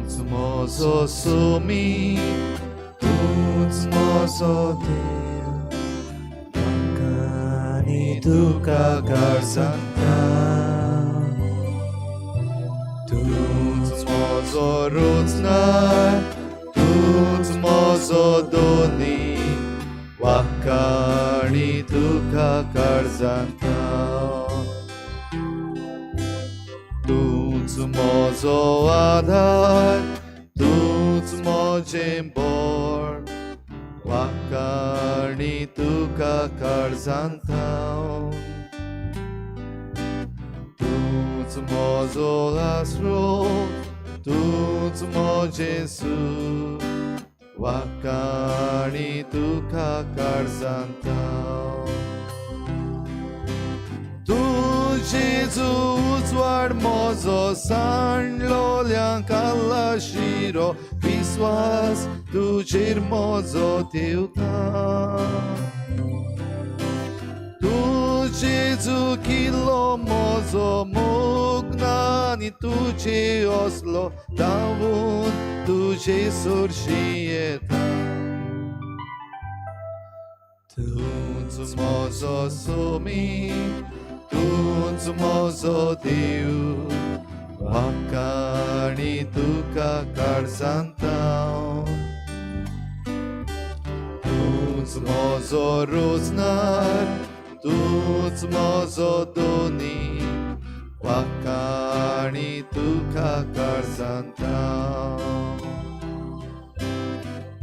तूच म्हजो सोमी, तूच म्हजो देव, म्हाका आनी तुका काळजांता. तूच म्हजो रोजनार, तूच म्हजो दोनी, म्हाका आनी तुका काळजांता. तूच म्हजो आधार, तूच म्हजें बळ, म्हाका आनी तुका काळजांता. तूच म्हजो आसरो, तूच म्हजें सूख, म्हाका आनी तुका काळजांता. तूं जेजू उजवाड म्हजो, सांडलोल्यांक आल्ला शिरो, विस्वास तुजेर म्हजो देवता. तूं जेजू किल्लो म्हजो, मोगना आनी तुजे असलो, धांवून तुजे सोरशी येता. तूच म्हजो सोमी, तूच म्हजो देव, म्हाका आनी तुका काळजांता. तूच म्हजो रोजनार, तूच म्हजो दोनी, म्हाका आनी तुका काळजांता.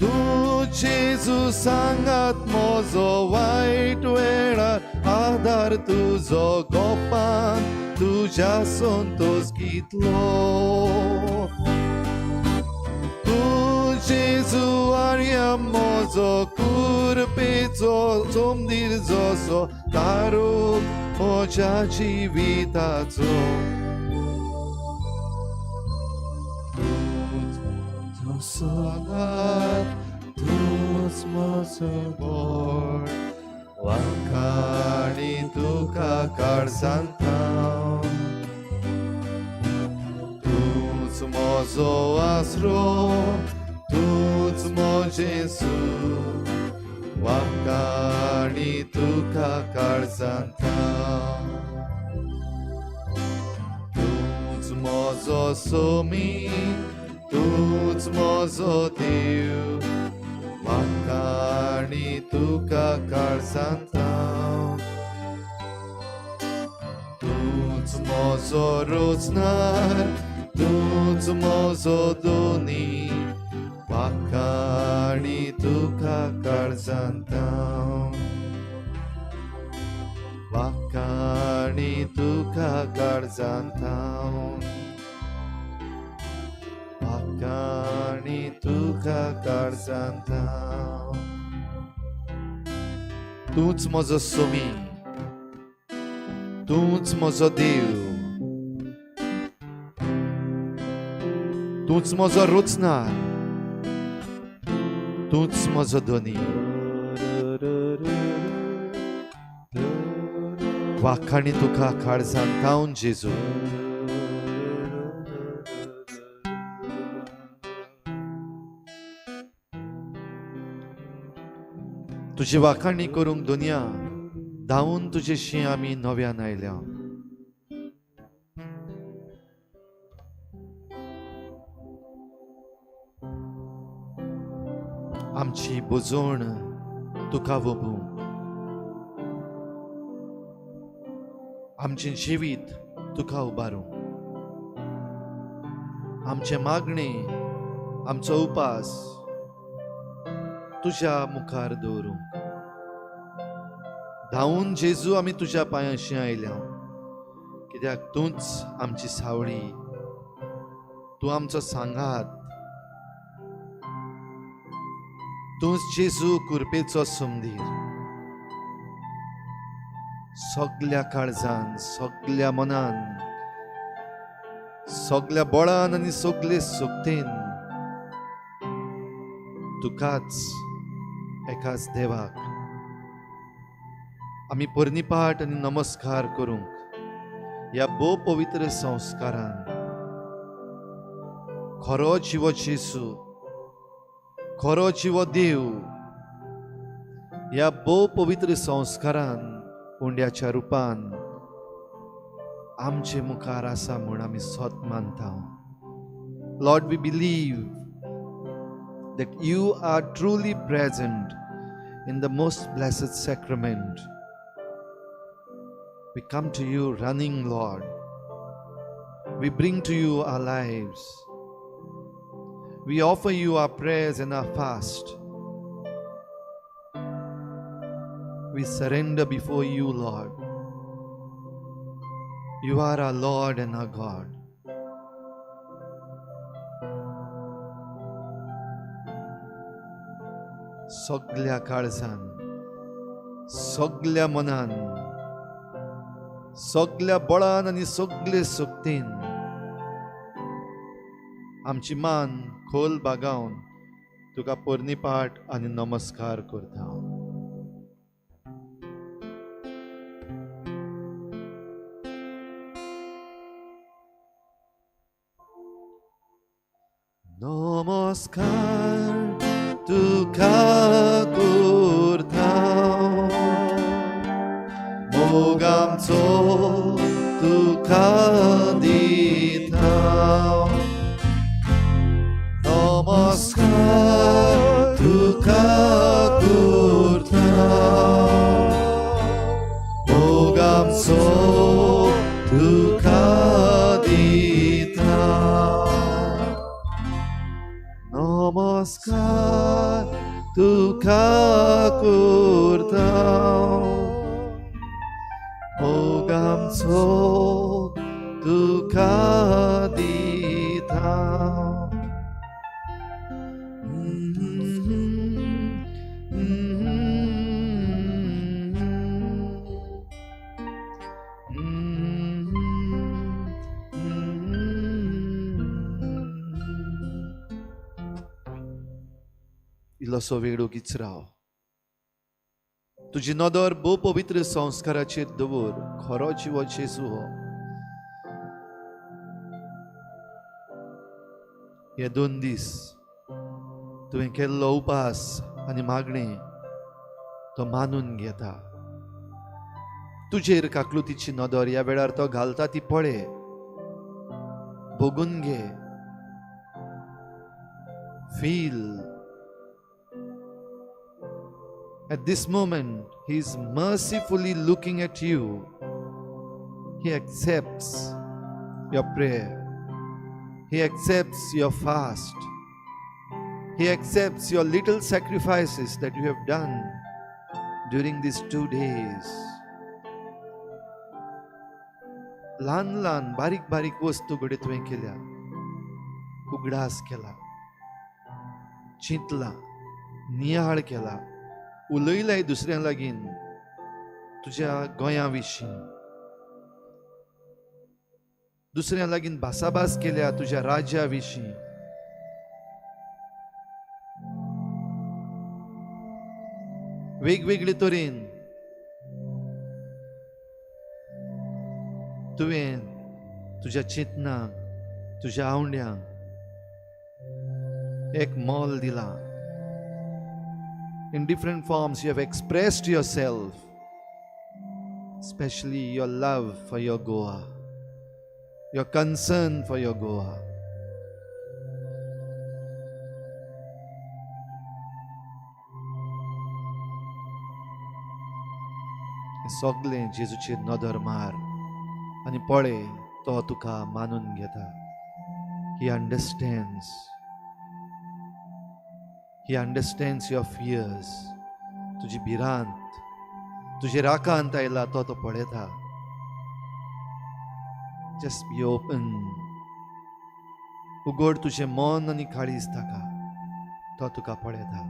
तूं जेजू सांगात म्हजो वायट वेळार, आधार तुजो गोपान, तुज्या संतोष कितलो. तूं जेजू आर्या म्हजो, कुरपेचो सोमदीर जसो, कारूक म्हज्या जिविताचो. तूच म्हजो आधार, तूच म्हजो बळ, म्हाका आनी तुका काळजांता. तूच म्हजो आसरो, तूच म्हजें सूख, म्हाका आनी तुका काळजांता. तूच म्हजो सोमी, तूच म्हजो देव, म्हाका आनी तुका काळजांता. तूच म्हजो रोजनार, तूच म्हजो दोनी, म्हाका आनी तुका काळजांता. म्हाका आनी तुका काळजांता. म्हाका आनी तुका काळजांता. तूच म्हजो सोमी, तूच म्हजो देव, तूच म्हजो रोजनार, तूच म्हजो दोनी, म्हाका आनी तुका काळजांता. जेजू तुजी वाखाणी करूंक दुनिया धांवून तुजेशी आमी नव्यान आयल्या. आमची बुजवण तुका वोबूंक, आमचें जिवीत तुका उबारूंक, आमचे मागणे, आमचो उपास तुज्या मुखार दवरूंक. धांवून जेजू आमी तुज्या पांयाशी आयल्या, कित्याक तूंच आमची सावळी, तूं आमचो सांगात. तूंच जेजू कुरपेचो सोमदीर, सगल्या काळजान, सगल्या मनान, सगल्या बळान आनी सगले सोकतेन तुकाच एकाच देवाक आमी परनिपाट आनी नमस्कार करूंक ह्या भोव पवित्र संस्कारान खरो जिवो जेसू, खरो जिवो देव ह्या भोव पवित्र संस्कारान उंड्याच्या रुपान आमचे मुखार आसा म्हूण आमी सत मानता. Lord, we believe that you are truly present in the most blessed sacrament. We come to you running, Lord. We bring to you our lives. We offer you our prayers and our fast. We surrender before you, Lord. You are our Lord and our God. सगळ्या काळजान, सगळ्या मनान, सगळ्या बळान आनी सगळे शक्तीन आमची मान खोल बागावन तुका पोरनिपाट आनी नमस्कार करता. नमस्कार तुका करता, मोग आमचो तुका दिता. नमस्कार तुका करता, मोग आमचो तुका दिता. नमस्कार तुका करता, मोग आमचो तुका दिता. इल्लोसो वेळ उगीच राव. तुजी नदर भोव पवित्र संस्काराचेर दवर. खरो जिवो जेजू हो हे 2 दीस तुवें केल्लो उपास आनी मागणी तो मानून घेता. तुजेर काकलुतीची नदर ह्या वेळार तो घालता ती पळे, भोगून घे. Feel. At this moment, He is mercifully looking at you. He accepts your prayer. He accepts your fast. He accepts your little sacrifices that you have done during these 2 days. लहान लहान बारीक बारीक वस्तू घडे तुवें केल्या. उगडास केला, चिंतला, नियाळ केला, उलयलाय दुसऱ्या लागीं तुज्या गोंया विशीं. दुसऱ्या लागीं भासाभास केल्या तुज्या राज्या विशीं. वेगवेगळे तरेन तुवें तुज्या चिंतनाक, तुज्या आवंड्यांक एक मोल दिला. In different forms you have expressed yourself, especially your love for your Goa, your concern for your Goa. सगळे जेजूचेर नदर मार आनी पळे, तो तुका मानून घेता. He understands. He understands your fears. तुजी भिरांत, तुजी राकांत आयला तो पळयता. Just be open. उगड तुजें मन आनी काळीज ताका, तो तुका पळयता.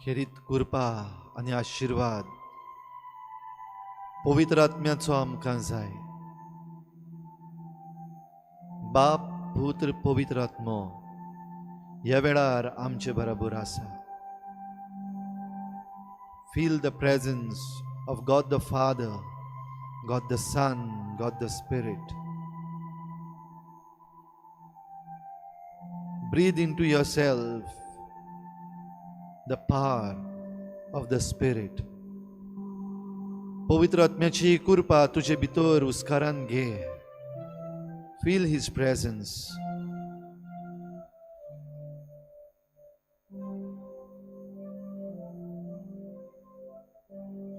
खेरीत कृपा आनी आशिर्वाद पवित्र आत्म्याचो आमकां जाय. बाप, पुत्र, पवित्र आत्मो ह्या वेळार आमचे बरोबर आसा. Feel the presence of God the Father, God the Son, God the Spirit. Breathe into yourself the power of the Spirit. पवित्र आत्म्याची कृपा तुझे भितर उस्कारान घे. Feel His presence.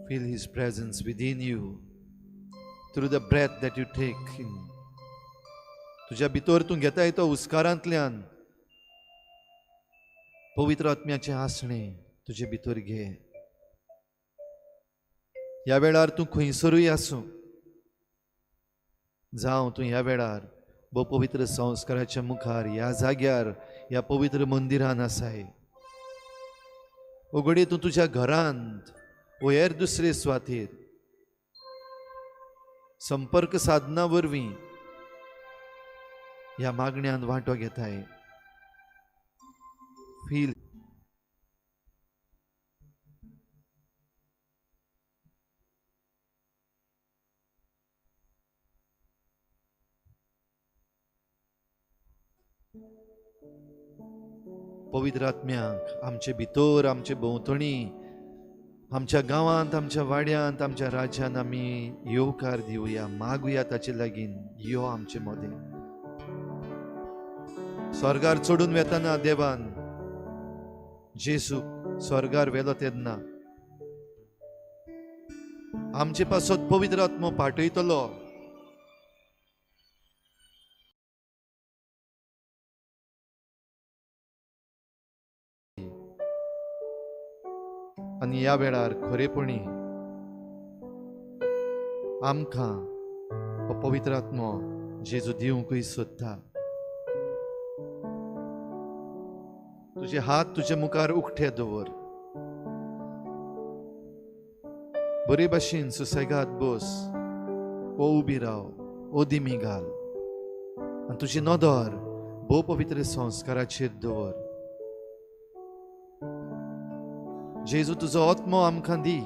Feel His presence within you through the breath that you take in. तुझ्या भितर तू घेताय तो उस्कारांतल्यान पवित्र आत्म्याचे आसणे तुझे भितर घे. ह्या वेळार तू खंयसरूय आसूं, जावं तू ह्या वेळार भोव पवित्र संस्काराच्या मुखार ह्या जाग्यार ह्या पवित्र मंदिरान आसाय. उगडी तू तुझ्या घरांत वो हेर दुसरे सुवातेर संपर्क साधना वरवीं ह्या मागण्यांत वांटो घेताय. फील पवित्र आत्म्याक आमचे भितर, आमचे भोंवतणी, आमच्या गांवांत, आमच्या वाड्यांत, आमच्या राज्यांत आमी येवकार दिवया, मागुया ताचे लागीं. यो आमचे मोदे. स्वर्गार चडून वेताना देवान जेसूक स्वर्गार वेलो तेन्ना आमचे पासत पवित्र आत्मो पाठयतलो. आनी ह्या वेळार खरेपणी आमकां हो पवित्र आत्मो जेजू दिवंकूय सोदता. तुझे हात तुझे मुखार उक्ते दवर. बरे भाशेन सुसेगाद बस, वो उबी राव, वो दिमी घाल आनी तुजी नदर भोव पवित्र संस्काराचेर दवर. जेजू तुजो आत्मो आमकां दी.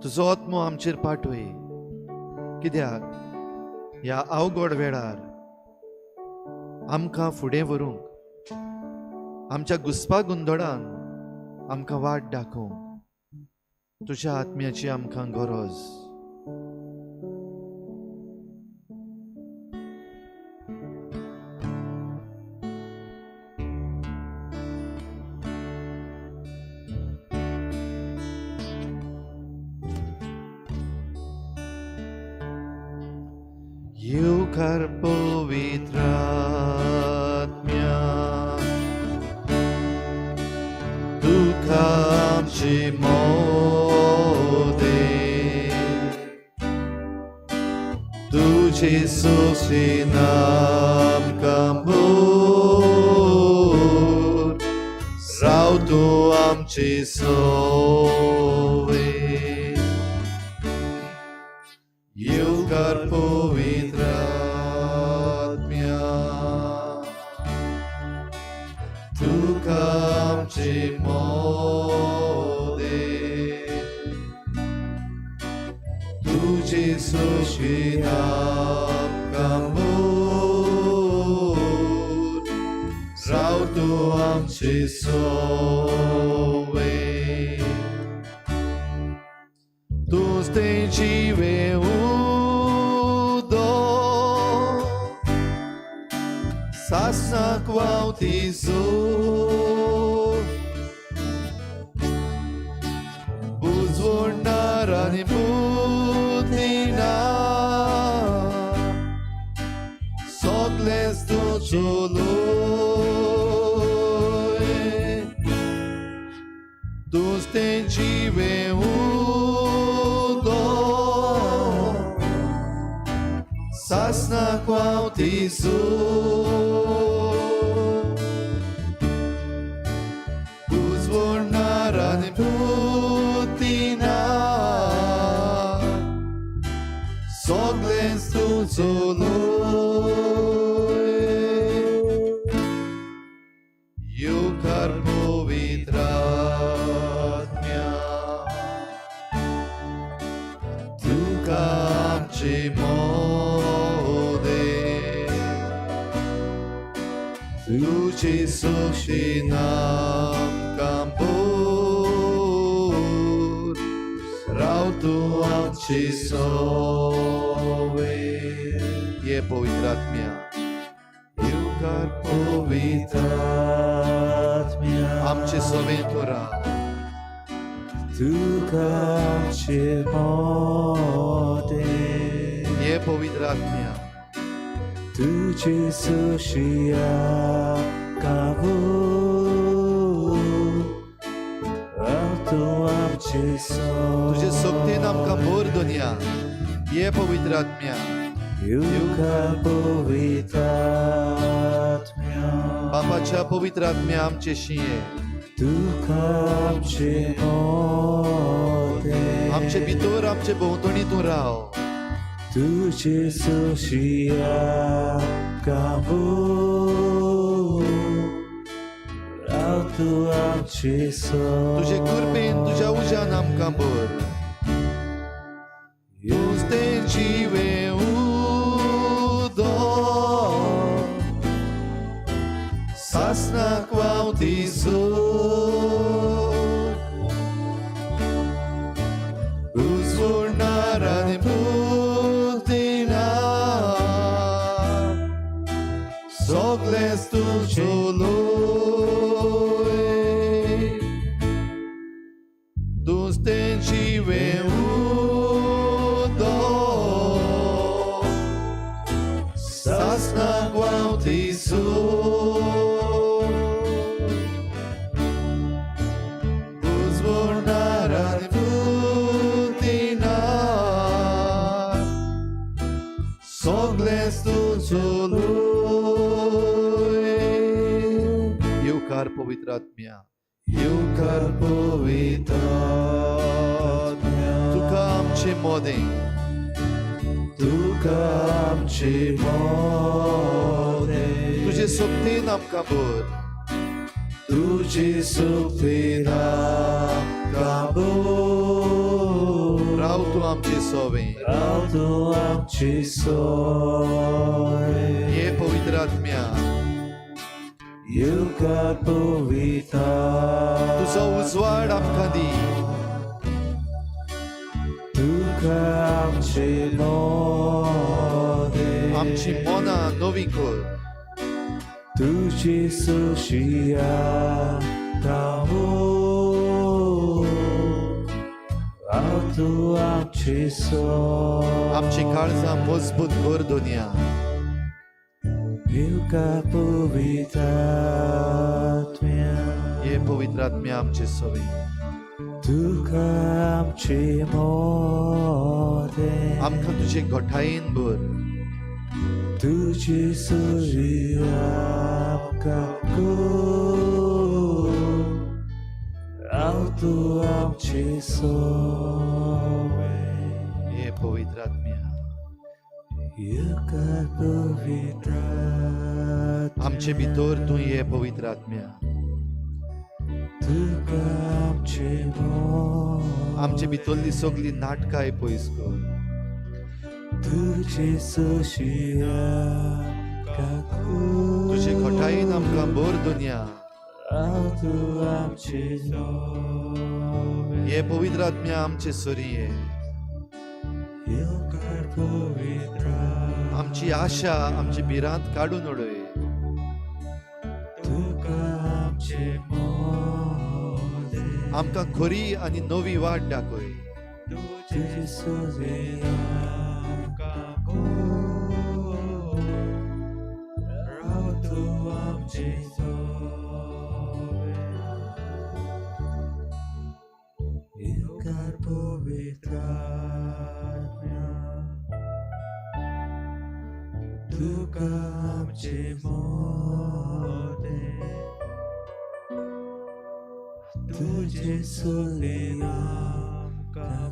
तुजो आत्मो आमचेर पाठय. कित्याक ह्या अवघड वेळार आमकां फुडें व्हरूंक, आमच्या घुसपा गुंदडान आमकां वाट दाखोवंक तुज्या आत्म्याची आमकां गरज. येवकार पवित्र आत्म्या, तुका आमचे मोदे, तुझे सोशीन आमकां भोर, राव तूं आमचे सोवे. येवकार पवित्र आत्म्या, तुका आमचे मोदे, तुझे सोशीन आमकां भोर, राव तूं आमचे सोवे. तूंच तें जिवे सासनाक व्हांवती जोर, बुजवणार आनी बुदीना, सोगलेंच तुजो लोय. तूंच तें जिवें उदो, सासनाक व्हांवती जोर, आणि बुद्धीना सगळेच तुझो लोय युकार पवित्र आत्म्या तुका आमचे मोदे तुझे सोशी नाम कांबोर राव तू आमची सोवे ये पवित्र आत्म्या युकार पवित्र आत्म्या आमचे सोवे तू राव तुका आमचे मोदे ये पवित्र आत्म्या तुझे सोशिया कावो तू आमचे तुझे सोबतीन आमकां भर दुनिया ये पवित्र आत्म्या युकार पवित्र आत्म्या बापाच्या पवित्र आत्म्या आमचे शिये तुका आमचे मोदे आमचे भितर आमचे भोंवतणी तूं राव तुझे सोशिया कावो तू आमचे तुझे कृपेन तुझ्या उज्यान आमकां भर तुझे जिवे उदो सासनाक वावती उजवणार आनी सगळेच तुझो लोय तुझे जिवे उदो सासनाक वावती उजवणार आनी बुद्धीनार सगळेच तुझो युकार पवित्र आत्म्या युकार पवित्र आत्म्या तुका आमचे मोदे तुका आमचे मोदे तुझे सोबतीन आमकां भर तुझे सोबतीन आमकां भर राव तूं आमचे सोवे राव तूं आमचे सोवे ये पवित्र आत्म्या युकार पवित्र तुझो उजवाड आमकां दी तुका आमचे मोदे आमची मोना नवी कर तुझे सोशिया कावो तू आमचे आमची काळजां मजबूत कर दुनिया युकार पवित्र आत्म्या ये पवित्र आत्म्या आमचे सोवे तुका आमचे मोदे आमकां तुजे घोटायेन भर तुझे सोशिया कावो तू आमचे सोवे ये पवित्र आत्म्या युकार पवित्र आमचे भितर तूं ये पवित्र आत्म्या तुका आमचे मोदे आमचे भितरली सगळी नाटकां पयस कर तुझे सोशिया कावो तुजे घोटायेन आमकां भर दुनिया तू आमचे सोवे ये पवित्र आत्म्या आमचे सोरिये युकार पवित्र आमची आशा आमची भिरांत काडून उडय तुका आमचे मोदे आमकां खरी आनी नवी वाट दाखय तुझे सोशिया कावो राव तू आमचे सोवे युकार पवित्र आत्म्या तुका आमचे मोदे तुझे सोले आमकां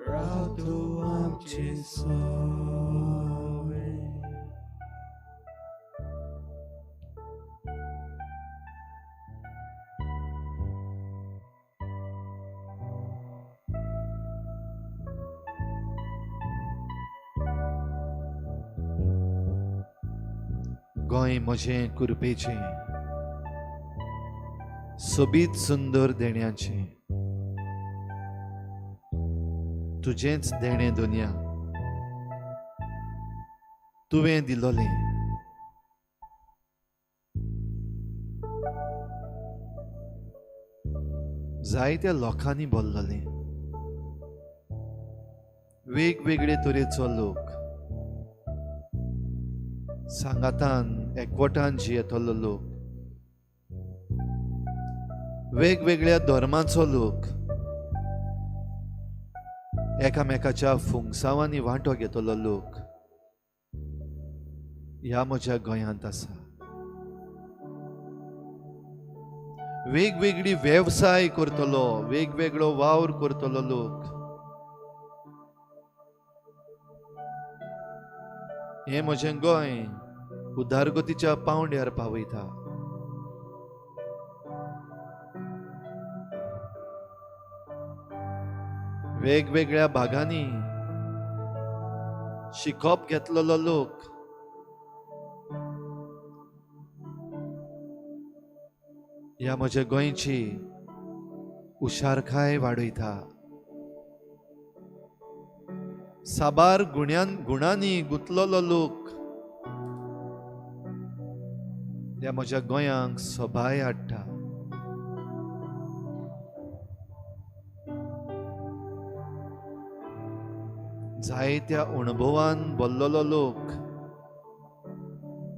राव तूं आमचे सोवे. गोंय म्हजें कुरपेचें, सोबीत सुंदर देण्याचें, तुजेंच देणें दुनिया तुवें दिलोलें. जायत्या लोकांनी बोल्लोलें. वेगवेगळे तरेचो लोक सांगातान एकवटान जियेतलो लोक, वेगवेगळ्या धर्माचो लोक एकामेकाच्या फुंगसावांनी वांटो घेतलो लोक ह्या म्हज्या गोंयांत आसा. वेगवेगळी वेवसाय करतलो, वेगवेगळो वावर करतलो लोक. हे म्हजें गोंय उदारगतीच्या पावंड्यार पावयता. वेगवेगळ्या भागांनी शिकप घेतलेलो लोक ह्या म्हज्या गोंयची हुशारकाय वाडयता. साबार गुणांनी गुंतलेलो लोक ह्या म्हज्या गोंयांक सोबाय हाडटा. जायत्या अणभवान बोल्लोलो लोक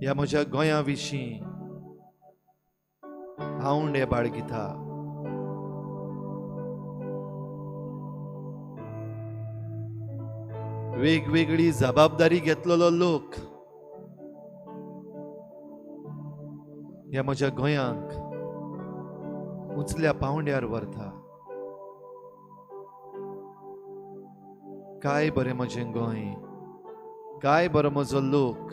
ह्या म्हज्या गोंया विशीं हांव बाळगिता. वेगवेगळी जबाबदारी घेतलेलो लोक ह्या म्हज्या गोंयांक उंचल्या पावंड्यार व्हरता. काय बरें म्हजें गोंय, काय बरो म्हजो लोक.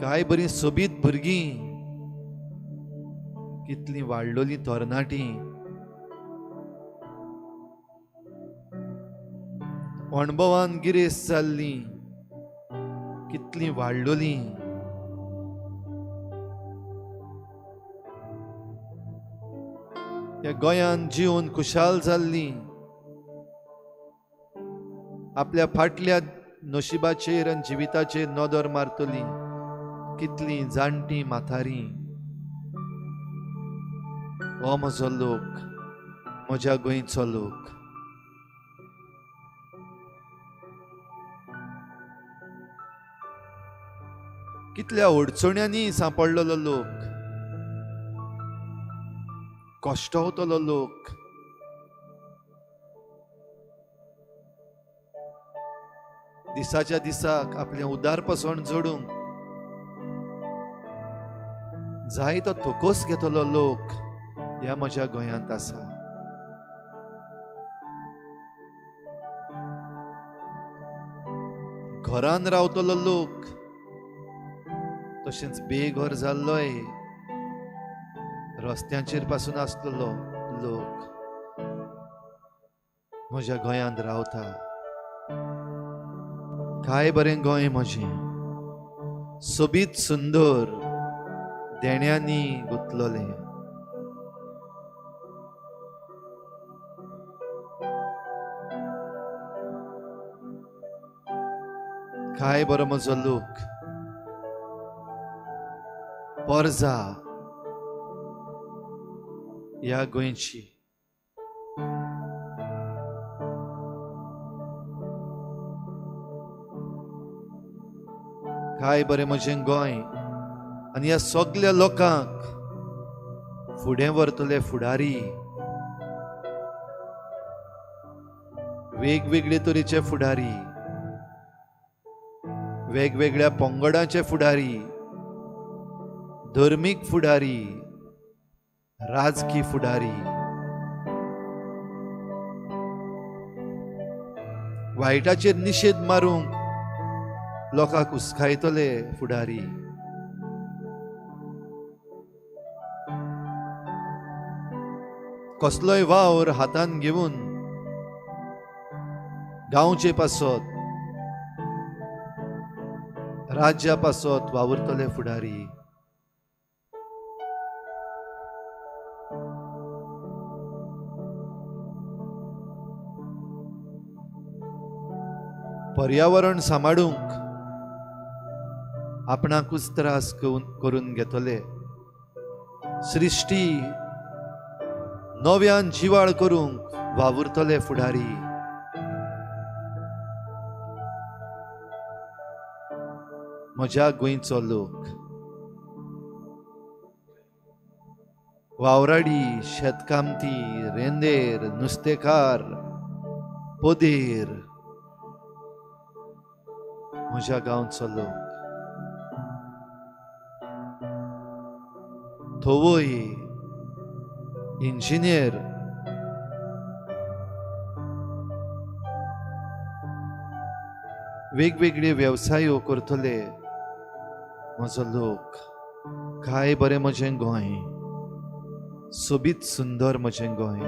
काय बरी सोबीत भुरगीं, कितलीं वाडलोलीं तरणाटीं, अणभवान गिरेस्त जाल्लीं, कितलीं वाडलोलीं. ह्या गोंयान जिवन खुशाल जाल्लीं, आपल्या फाटल्या नशिबाचेर आनी जिविताचेर नदर मारतलीं कितलीं जाणटीं म्हातारीं. हो म्हजो लोक, म्हज्या गोंयचो लोक. कितल्या अडचण्यांनी सांपडलेलो लोक, कश्टावतलो लोक. दिसाच्या दिसाक आपलें उदारपसण जोडूंक जाय तो थोकोस घेतलो लोक ह्या म्हज्या गोंयांत आसा. घरान रावतलो लोक, तशेंच बेघर जाल्लोय, रस्त्यांचेर पासून आसलेलो लोक म्हज्या गोंयांत रावता. काय बरें गोंय म्हजें, सोबीत सुंदर देण्यांनी गुंतलोलें. काय बरो म्हजो लोक. पर्जा ह्या गोंयची. काय बरें म्हजें गोंय आनी ह्या सगळ्या लोकांक फुडें व्हरतले फुडारी. वेगवेगळे तरेचे फुडारी, वेगवेगळ्या पंगडाचे फुडारी, धर्मीक फुडारी, राजकी फुडारी, वायटाचेर निषेध मारूंक लोकांक उस्कायतले फुडारी, कसलोय वावर हातान घेवन गांवचे पासत, राज्या पासत वावुरतले फुडारी, पर्यावरण सांबाळूंक आपणाकूच त्रास करून घेतले, सृष्टी नव्यान जिवाळ करूंक वावुरतले फुडारी, म्हज्या गोंयचो लोक, वावराडी, शेतकामती, रेंदेर, नुस्तेकार, पोदेर, म्हज्या गांवचो लोक, थोवय, इंजिनियर, वेगवेगळे व्यवसाय करतले म्हजो लोक, काय बरें म्हजें गोंय, सोबीत सुंदर म्हजें गोंय.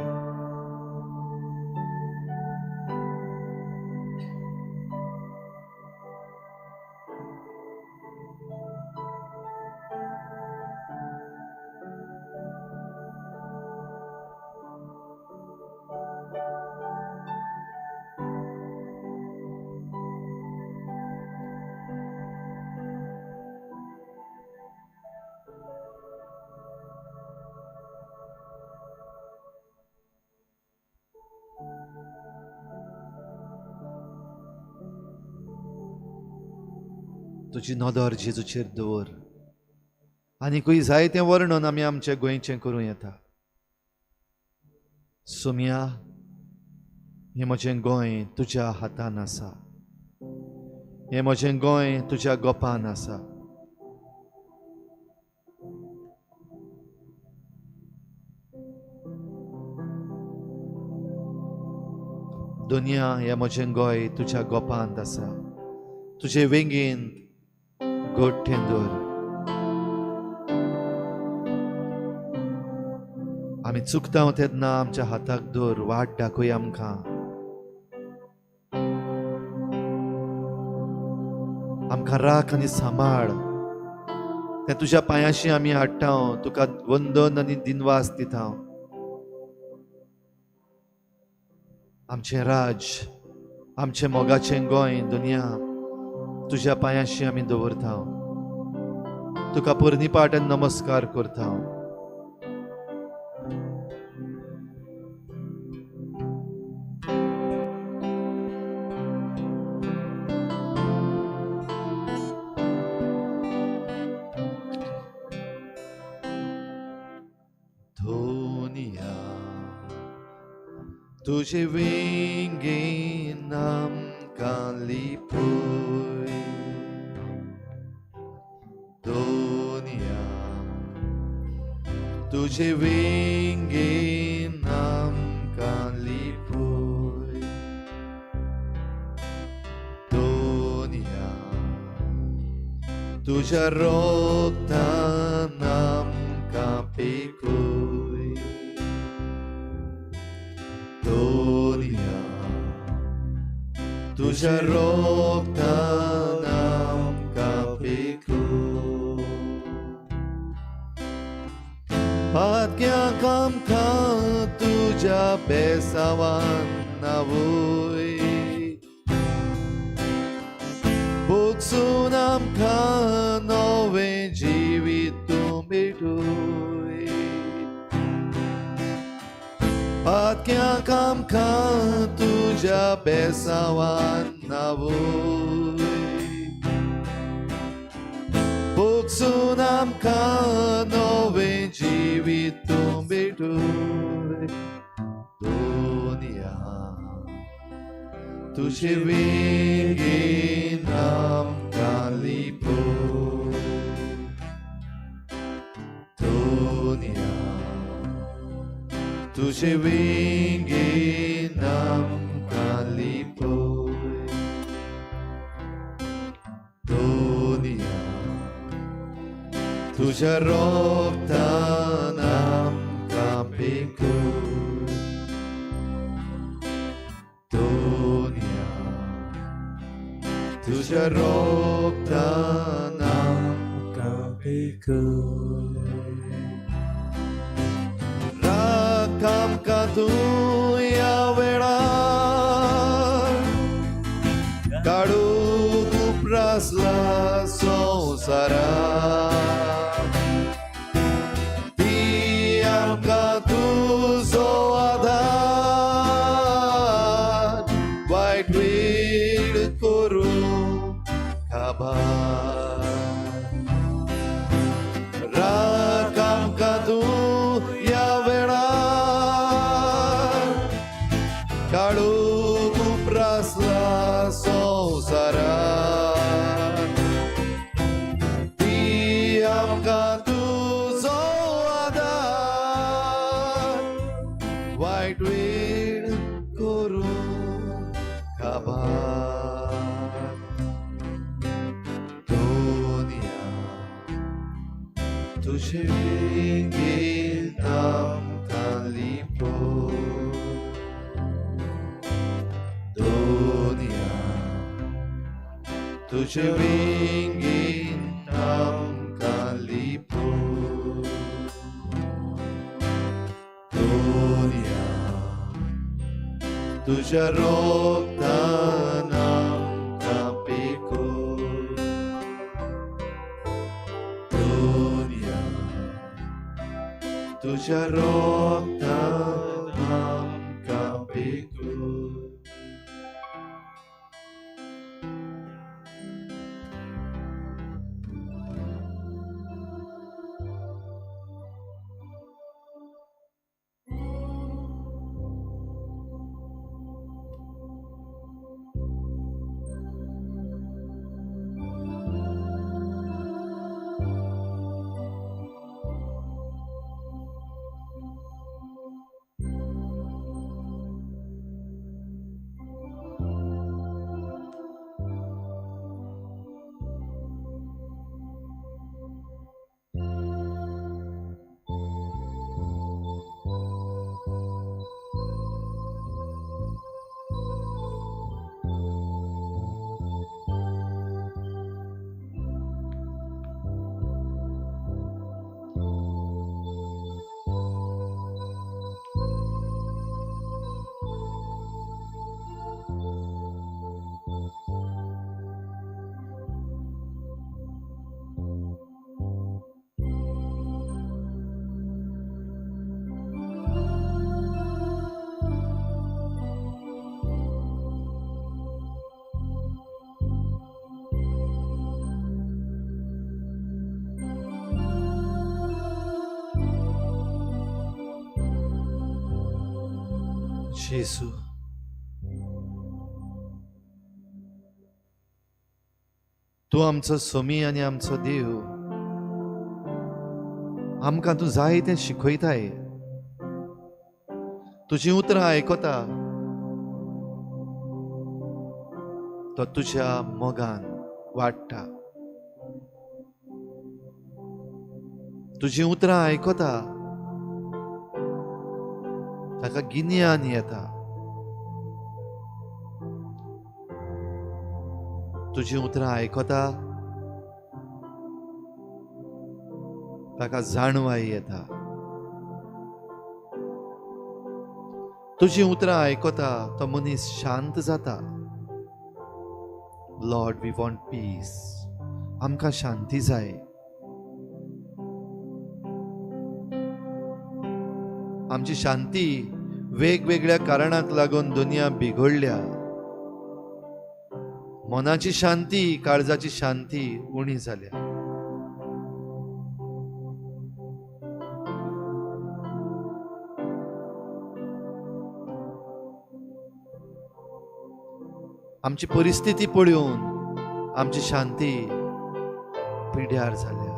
तुजी नदर जेजूचेर दवर. आनीकूय जायतें वर्णन आमी आमचे गोंयचें करूं येता. सुम्या, हें म्हजें गोंय तुज्या हातान आसा, हें म्हजें गोंय तुज्या गोपान आसा. दुनिया हें म्हजें गोंय तुज्या गोपांत आसा, तुजे वेंगेन गोठ्ठें दवर. आमी चुकता तेन्ना आमच्या हाताक दवर, वाट दाखय आमकां. आमकां राख आनी सांबाळ. तें तुज्या पांयाशी आमी हाडटा, तुका वंदन आनी दिनवास दिता. आमचें राज, आमचें मोगाचें गोंय दुनिया तुज्या पांयाशी आमी दवरता. तुका पोरनिपाट आनी नमस्कार करता. दुनिया तुजे वेंगेन आमकां लिपोय. दुनिया तुजे वेंगेन आमकां लिपोय. दुनिया तुज्या रोगतान आमकां पेकोय. दुनिया तुज्या रोगतान आमकां पेकोय. पातक्यांक आमकां तुज्या बेसावान नावय. बोगसून आमकां नवें जिवीत तूं भेटूय. पातक्यांक आमकां तुज्या बेसावान नावय. बोगसून आमकां नवें जिवीत तूं भेटूय. दुनिया तुजे वेगेन आमकां तुझे विंगीन आमकां लिपोय. दुनिया तुझ्या रोगतान आमकां पिकोय. दुनिया तुझ्या रोगतान आमकां पिकोय. राख आमकां तूं ह्या वेळार काडूंक उप्रासला संवसारांत. ती आमकां तुजो आधार वायट वेळ करूंक काबार. राख आमकां तूं ह्या वेळार काडूंक उप्रासला संवसारांत. ती आमकां तुजो आधार वायट वेळ करूंक काबार. दुनिया तुझे विंगीन आमकां लिपोय. दुनिया तुझे विंगीन आमकां लिपोय. दुनिया तुझ्या रोगतान आमकां पिकोय. दुनिया तुझ्या रोगतान आमकां पिकोय. येसू, तूं आमचो सोमी आनी आमचो देव. आमकां तूं जाय तें शिकयताय. तुजीं उतरां आयकता तो तुज्या मोगान वाडटा. तुजीं उतरां आयकता ताका गिन्यान येता. तुजीं उतरां आयकता ताका जाणवाय येता. तुजीं उतरां आयकता तो मनीस शांत जाता. Lord, we want peace. आमकां शांती जाय. आमची शांती वेगवेगळ्या कारणांक लागून दुनिया बिघडल्या. मनाची शांती, काळजाची शांती उणी जाल्या. आमची परिस्थिती पळोवन आमची शांती पिड्यार जाल्या.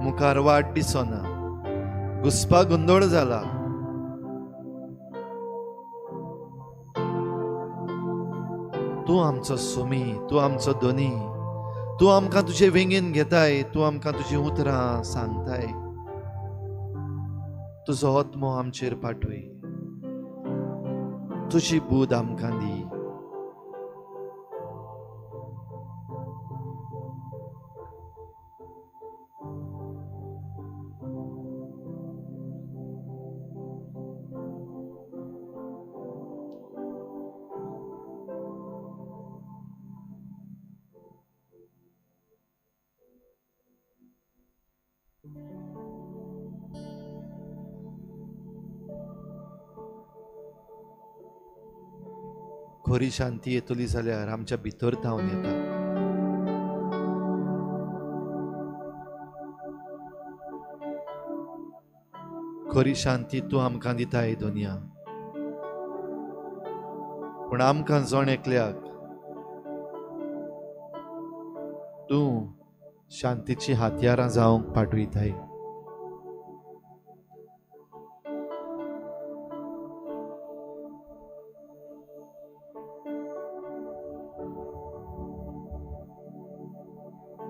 मुखार वाट दिसना. घुसपा गोंधळ जाला. तूं आमचो सुमी, तूं आमचो दोनी, तूं आमकां तुजे वेंगेन घेताय, तूं आमकां तुजी उतरां सांगताय. तुजो आत्मो आमचेर पाठय, तुजी बूद आमकां दी. खरी शांती येतली जाल्यार आमच्या भितर धांवन येता. खरी शांती तूं आमकां दिताय दुनिया, पूण आमकां जण एकल्याक तूं शांतीची हातयारां जावंक पाठयताय.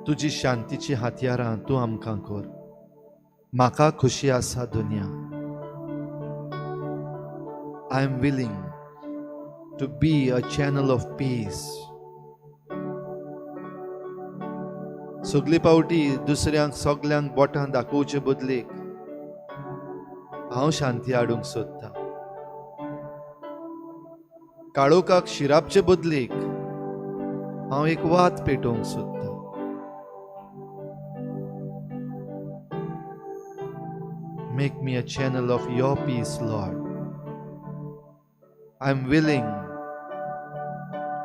तुजी शांतीची हातयारां तूं आमकां कर. म्हाका खुशी आसा दुनिया. I am willing to be a channel of peace. सगली पावटी दुसऱ्यांक सगल्यांक बोटां दाखोवचे बदलेक हांव शांती हाडूंक सोदतां. काळोखाक शिरापचे बदलेक हांव एक वात पेटोवंक सोदतां. Make me a channel of your peace, Lord. I'm willing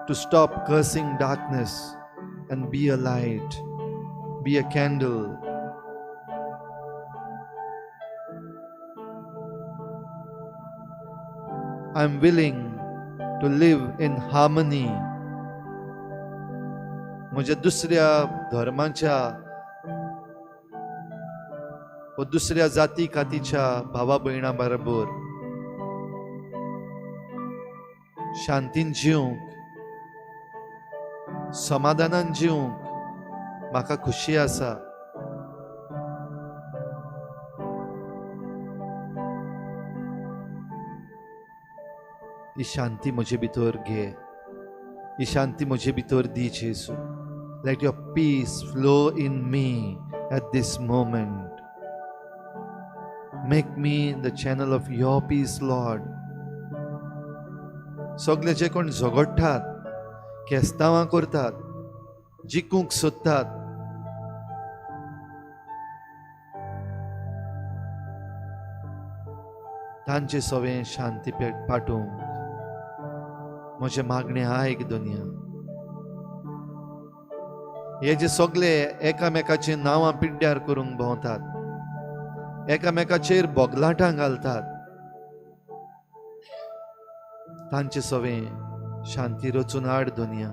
to stop cursing darkness and be a light, be a candle. I'm willing to live in harmony. म्हज्या दुसऱ्या धर्माच्या व दुसऱ्या जाती कातीच्या भावा भयणां बरोबर शांतीन जिवंक, समाधानान जिवंक म्हाका खुशी आसा. ही शांती म्हजे भितर घे, ही शांती म्हजे भितर दी जेसू. Let your peace flow in me at this moment. Make me the channel of your peace, Lord. सगळे जे कोण झगडटात, केस्तांवां करतात, जिखूंक सोदतात, तांचे सवें शांती पाठोवंक म्हजे मागणें आयक दुनिया. हे जे सगळे एकामेकाची नांवां पिड्ड्यार करूंक भोंवतात, एकामेकाचेर बोगलाटां घालतात, तांचे सवें शांती रचून हाड दुनिया.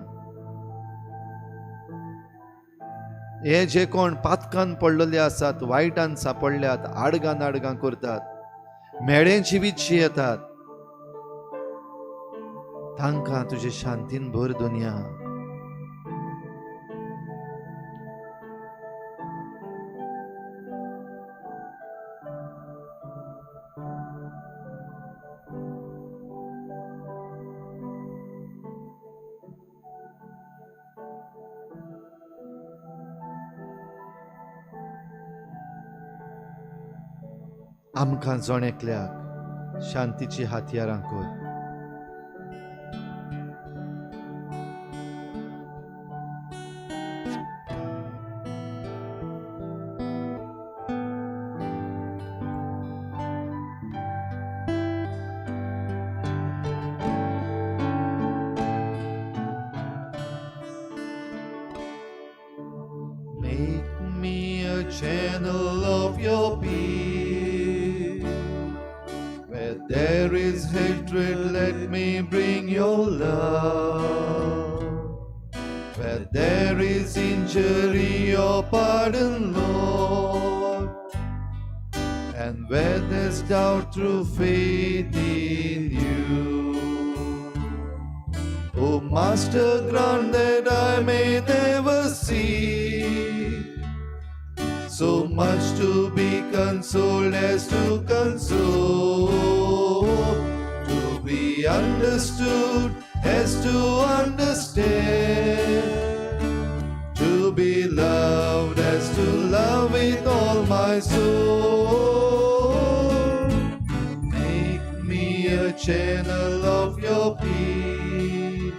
हे जे कोण पातकान पडलेले आसात, वायटान सांपडल्यात, आडगां नाडगां करतात, मेळ्ळे जिवीतशी येतात, तांकां तुजे शांतीन भर दुनिया. आमकां जण एकल्याक शांतीची हातयारां कर. Make me a channel of your peace. Where there is hatred, let me bring your love. Where there is injury, your pardon, Lord. And And where there's doubt, through faith in you. O Master, grant that I may never see so much to be consoled as to console, to be understood as to understand, to be loved as to love with all my soul. Make me a channel of your peace.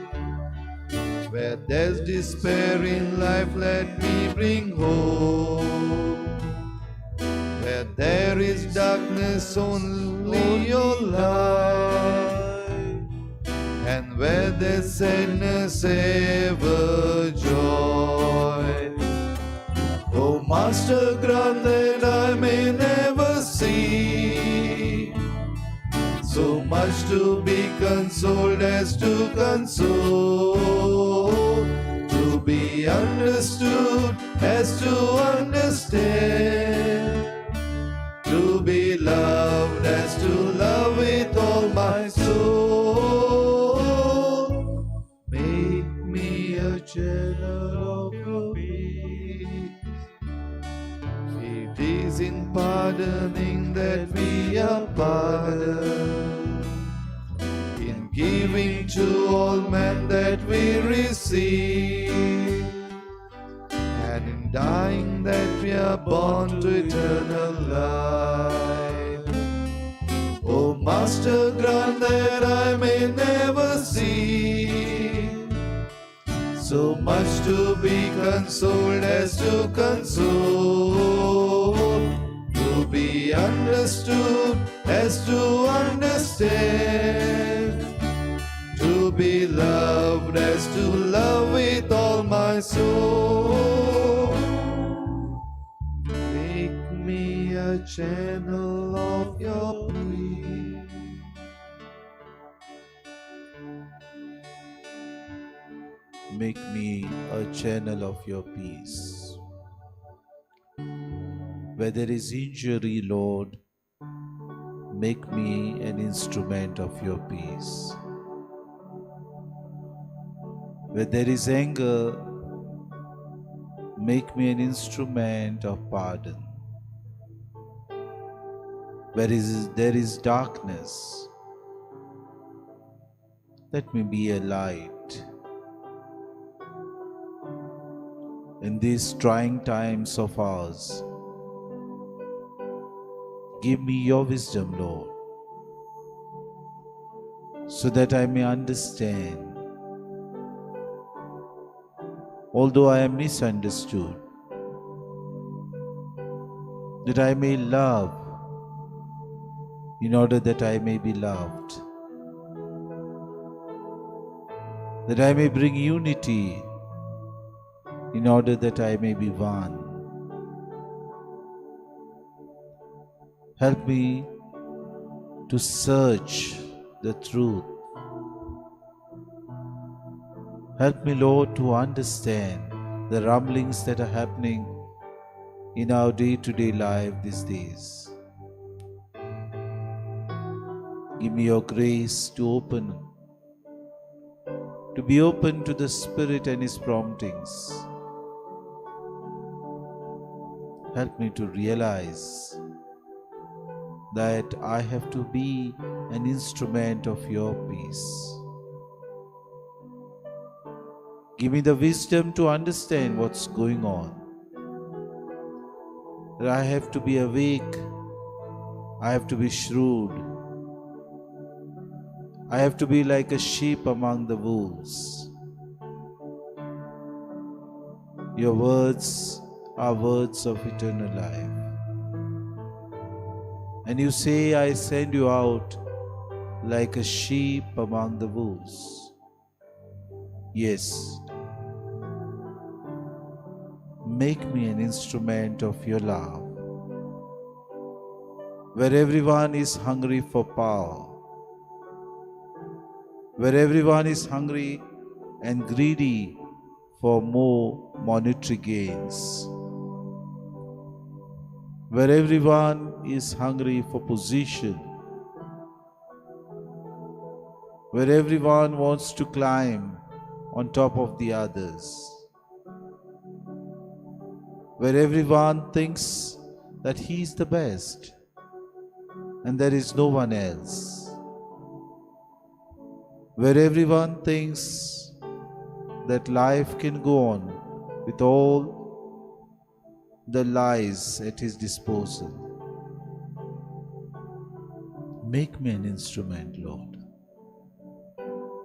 Where there's despair in life, let me bring hope. Where there is darkness, only your light. And where there's sadness, ever joy. O Master, grant that I may never see so much to be consoled as to console, to be understood as to understand, to be loved as to love with all my soul. Make me a channel of your peace. It is in pardoning that we are pardoned, in giving to all men that we receive, and in dying that we are born to eternal life. O Master, grant that I may never see so much to be consoled as to console, to be understood as to understand, to be loved as to love with all my soul. Make me a channel of your peace. Make me a channel of your peace. Where there is injury, Lord, make me an instrument of your peace. Where there is anger, make me an instrument of pardon. Where there is darkness, let me be a light. In these trying times of ours, give me your wisdom, Lord, so that I may understand. Although I am misunderstood, that I may love in order that I may be loved, that I may bring unity in order that I may be one. Help me to search the truth. Help me, Lord, to understand the rumblings that are happening in our day-to-day life these days. Give me your grace to be open to the Spirit and His promptings. Help me to realize that I have to be an instrument of your peace. Give me the wisdom to understand what's going on. That I have to be awake. I have to be shrewd. I have to be like a sheep among the wolves. Your words are words of eternal life. And you say, I send you out like a sheep among the wolves. Yes. Make me an instrument of your love, where everyone is hungry for power, where everyone is hungry and greedy for more monetary gains, where everyone is hungry for position, where everyone wants to climb on top of the others, where everyone thinks that he is the best and there is no one else, where everyone thinks that life can go on with all the lies at his disposal. Make me an instrument, Lord,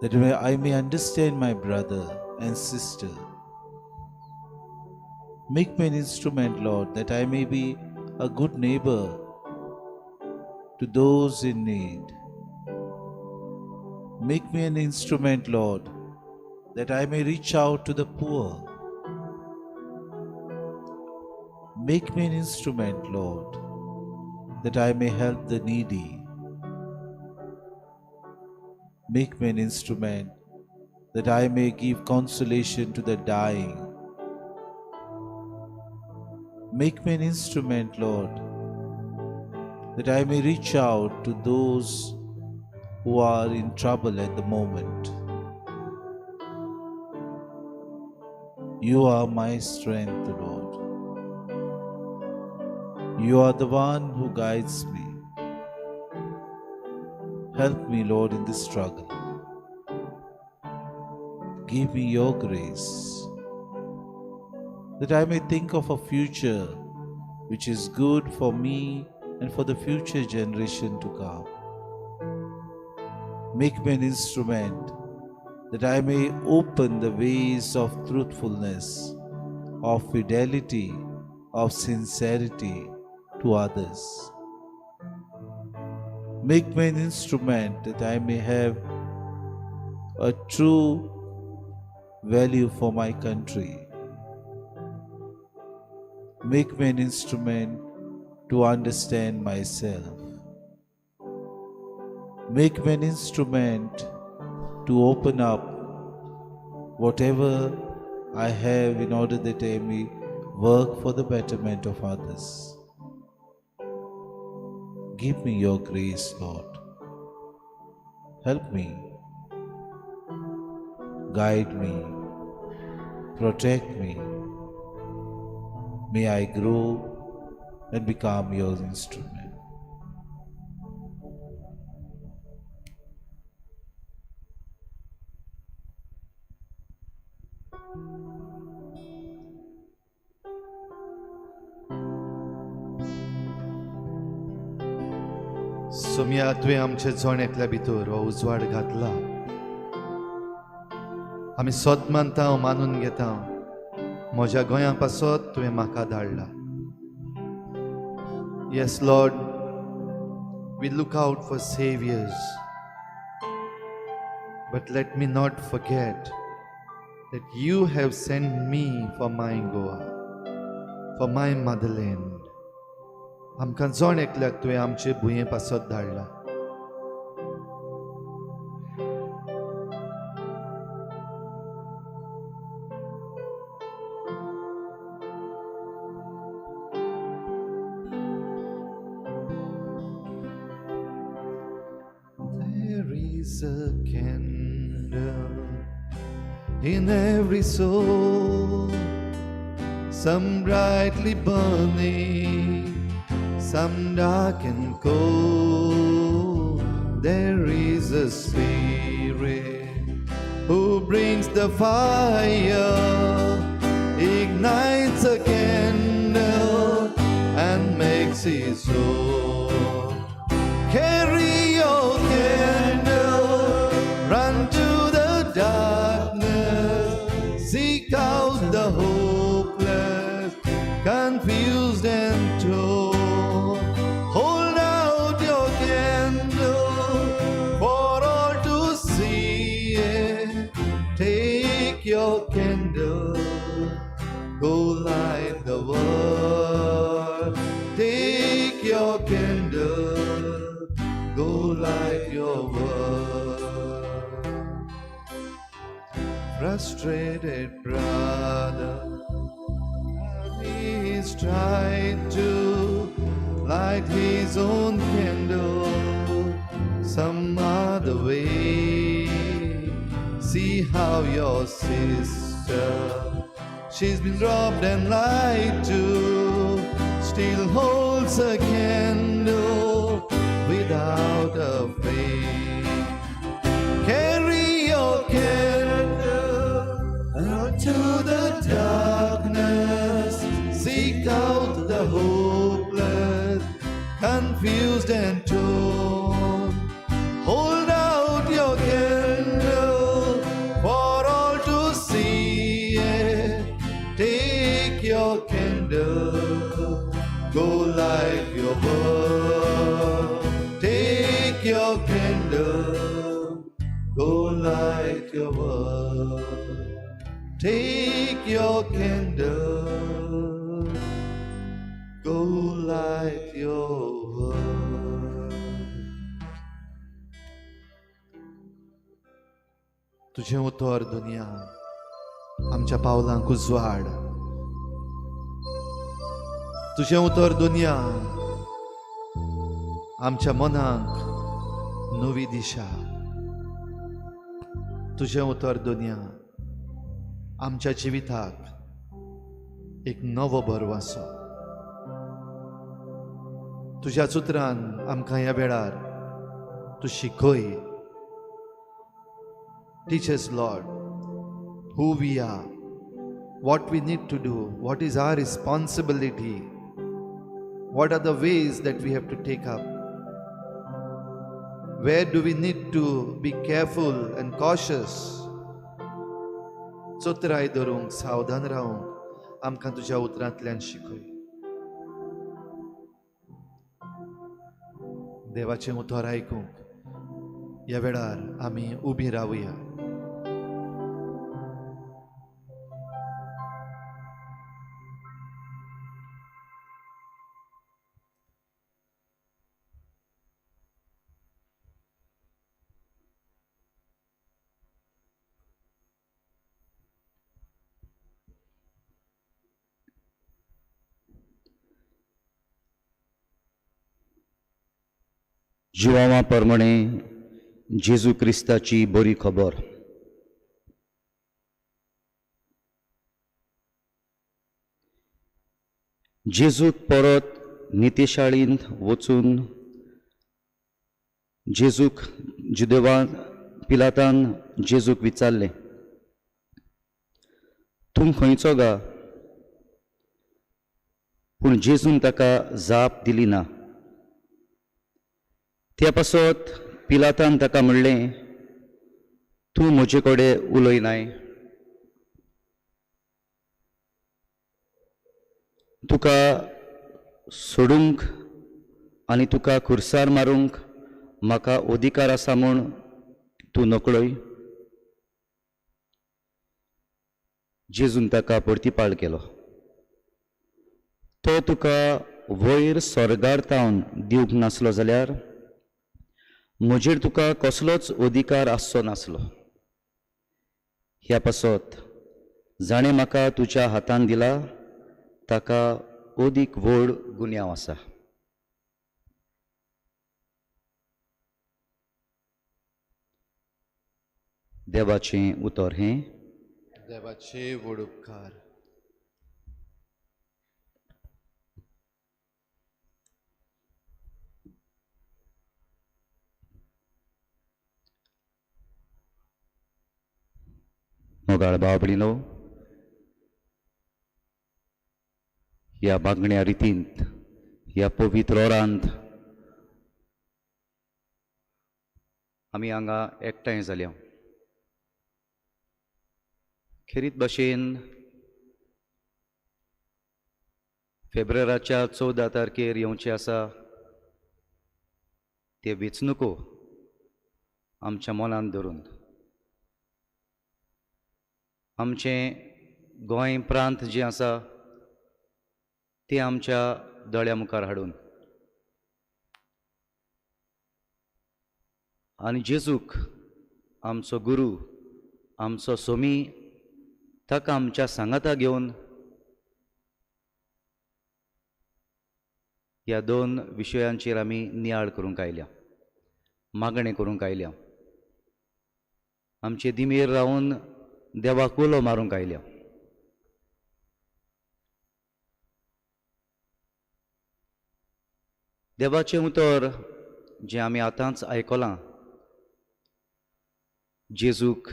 that I may understand my brother and sister. Make me an instrument, Lord, that I may be a good neighbor to those in need. Make me an instrument, Lord, that I may reach out to the poor. Make me an instrument, Lord, that I may help the needy. Make me an instrument that I may give consolation to the dying. Make me an instrument, Lord, that I may reach out to those who are in trouble at the moment. You are my strength, Lord. You are the one who guides me. Help me, Lord, in this struggle. Give me your grace, that I may think of a future which is good for me and for the future generation to come. Make me an instrument that I may open the ways of truthfulness, of fidelity, of sincerity to others. Make me an instrument that I may have a true value for my country. Make me an instrument to understand myself. Make me an instrument to open up whatever I have in order that I may work for the betterment of others. Give me your grace, Lord. Help me. Guide me. Protect me. May I grow and become your instrument. Saumya तुवें आमचे जण भितर हो उजवाड घातला. आमी सत मानता मानून घेता म्हज्या गोंया पासत तुवें म्हाका धाडला. Yes, Lord, we look out for saviors, but let me not forget that you have sent me for my Goa, for my motherland. आमकां जण एकल्याक तुवें आमचे भुंये पासत धाडला. There is a candle in every soul, some brightly burning, some dark and cold. There is a spirit who brings the fire, ignites a candle and makes it so. Carry your candle, run to the darkness, seek out the hopeless, confused and torn. Hold out your candle for all to see it. Take your candle, go light the world. Take your candle, go light your world. Frustrated brother, he's tried to light his own candle some other way. See how your sister, she's been robbed and lied to, still holds a candle without a flame. Carry your candle out to the darkness. Seek out the hopeless, confused and torn. Hold out your candle for all to see. Take your candle, go light your world. Take your candle, go light your world. Take your candle, go light your world. तुझें उतर दुनिया आमच्या पावलांक उजवाड. तुझें उतर दुनिया आमच्या मनाक नवी दिशा. तुझें उतर दुनिया आमच्या जिविताक एक नवो भरवसो. तुझ्या उतरान आमकां ह्या वेळार तूं शिकय. Teach us, Lord, who we are, what we need to do, what is our responsibility, what are the ways that we have to take up, where do we need to be careful and cautious. चोत्राय धरूंक, सावधान रावंक आमकां तुज्या उतरांतल्यान शिकय. देवाचें उतर आयकूंक ह्या वेळार आमी उबी रावया. जिवामा प्रमाणे जेजू क्रिस्ताची बरी खबर. जेजूक परत नितेशाळींत वचून जेजूक जुदेवान पिलातान जेजूक विचारलें, तूं खंयचो गा? पूण जेजून ताका जाप दिली ना. त्या पासत पिलातान ताका म्हणलें, तूं म्हजे कडेन उलयनाय. तुका सोडूंक आनी तुका खुर्सार मारूंक म्हाका अधिकार आसा म्हूण तूं नकळय. जेजून ताका परतीपाळ केलो. तो तुका वयर स्वर्गार तावन दिवंक नासलो जाल्यार म्हजेर तुका कसलोच अधिकार आसचो नासलो. ह्या पासत जाणें म्हाका तुज्या हातान दिला ताका अदीक व्हड गुन्यांव आसा. देवाचें उतर हें. देवाचे व्हड उपकार. मोगाळ बाबडीनो, ह्या मागण्या रितींत ह्या पवित्र ओरांत आमी हांगा एकठांय जाल्या. खेरीत भाशेन फेब्रुवाराच्या 14 तारखेर येवचें आसा ते वेंचणुको आमच्या मनांत धरून आमचें गोंय प्रांत जें आसा तें आमच्या दोळ्या मुखार हाडून आनी जेजूक आमचो गुरू आमचो सोमी ताका आमच्या सांगाता घेवन ह्या दोन विशयांचेर आमी नियाळ करूंक आयल्या, मागणें करूंक आयल्या, आमचे दिमेर रावन देवाक उलो मारूंक आयल्या. देवाचें उतर जें आमी आतांच आयकलां, जेजूक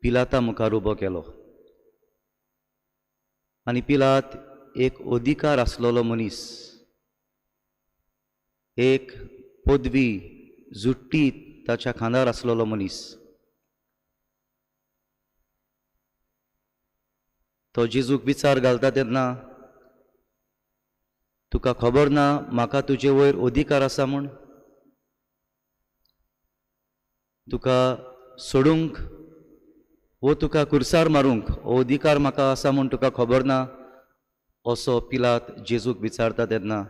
पिलाता मुखार उबो केलो आनी पिलात एक अधिकार आसलेलो मनीस, एक पदवी जुट्टी ताच्या खांदार आसलेलो मनीस, तो जेजूक विचार घालता तेन्ना तुका खबर ना म्हाका तुजे वयर अधिकार आसा म्हूण? तुका सोडूंक वो तुका कुर्सार मारूंक हो अधिकार म्हाका आसा म्हूण तुका खबर ना? असो पिलात जेजूक विचारता तेन्ना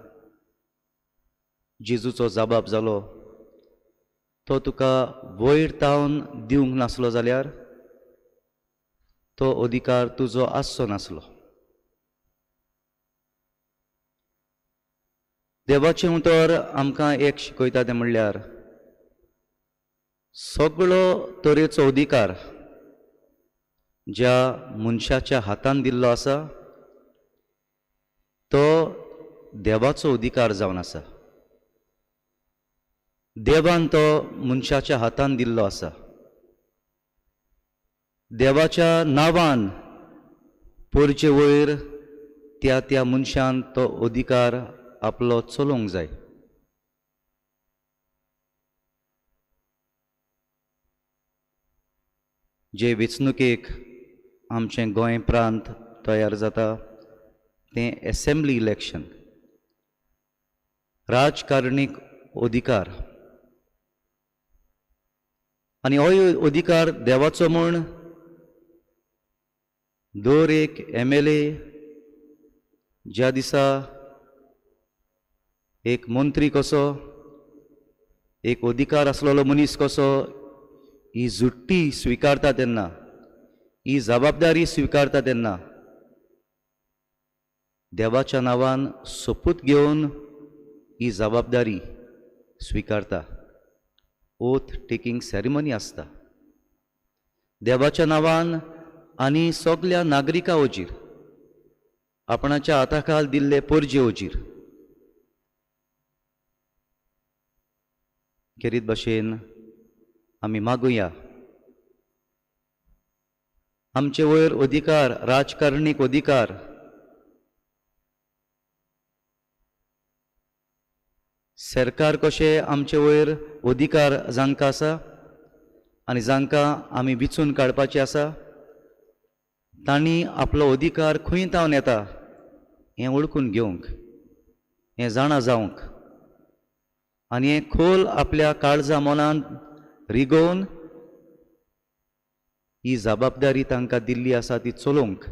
जेजूचो जबाब जालो, तो तुका वयर तावन दिवंक नासलो जाल्यार तो अधिकार तुजो आसचो नासलो. देवाचें उतर आमकां एक शिकयता तें म्हणल्यार सगळो तरेचो अधिकार ज्या मनशाच्या हातान दिल्लो आसा तो देवाचो अधिकार जावन आसा. देवान तो मनशाच्या हातान दिल्लो आसा. देवाच्या नांवान परचे वयर त्या त्या मनशान तो अधिकार आपलो चलोवंक जाय. जे वेंचणुकेक आमचें गोंय प्रांत तयार जाता तें एसेंब्ली इलेक्शन, राजकारणीक अधिकार, आनी हो अधिकार देवाचो म्हूण दर एक MLA ज्या दिसा एक मंत्री कसो, एक अधिकार आसलेलो मनीस कसो ही जुट्टी स्विकारता तेन्ना, ही जबाबदारी स्विकारता तेन्ना देवाच्या नांवान सोपूत घेवन ही जबाबदारी स्विकारता. ओथ टेकिंग सेरेमनी आसता देवाच्या नांवान आनी सगळ्या नागरिकां वचीर आपणाच्या हाताखाल दिल्ले परजे वचीर. खेरीत भाशेन आमी मागुया आमचे वयर अधिकार, राजकारणीक अधिकार सरकार कशें आमचे वयर अधिकार जांकां आसा आनी जांकां आमी विचून काडपाचे आसा तांणी आपलो अधिकार खंय तावन येता हें वळखून घेवंक, हें जाणा जावंक आनी हें खोल आपल्या काळजा मनान रिगोवन ही जबाबदारी तांकां दिल्ली आसा ती चलोवंक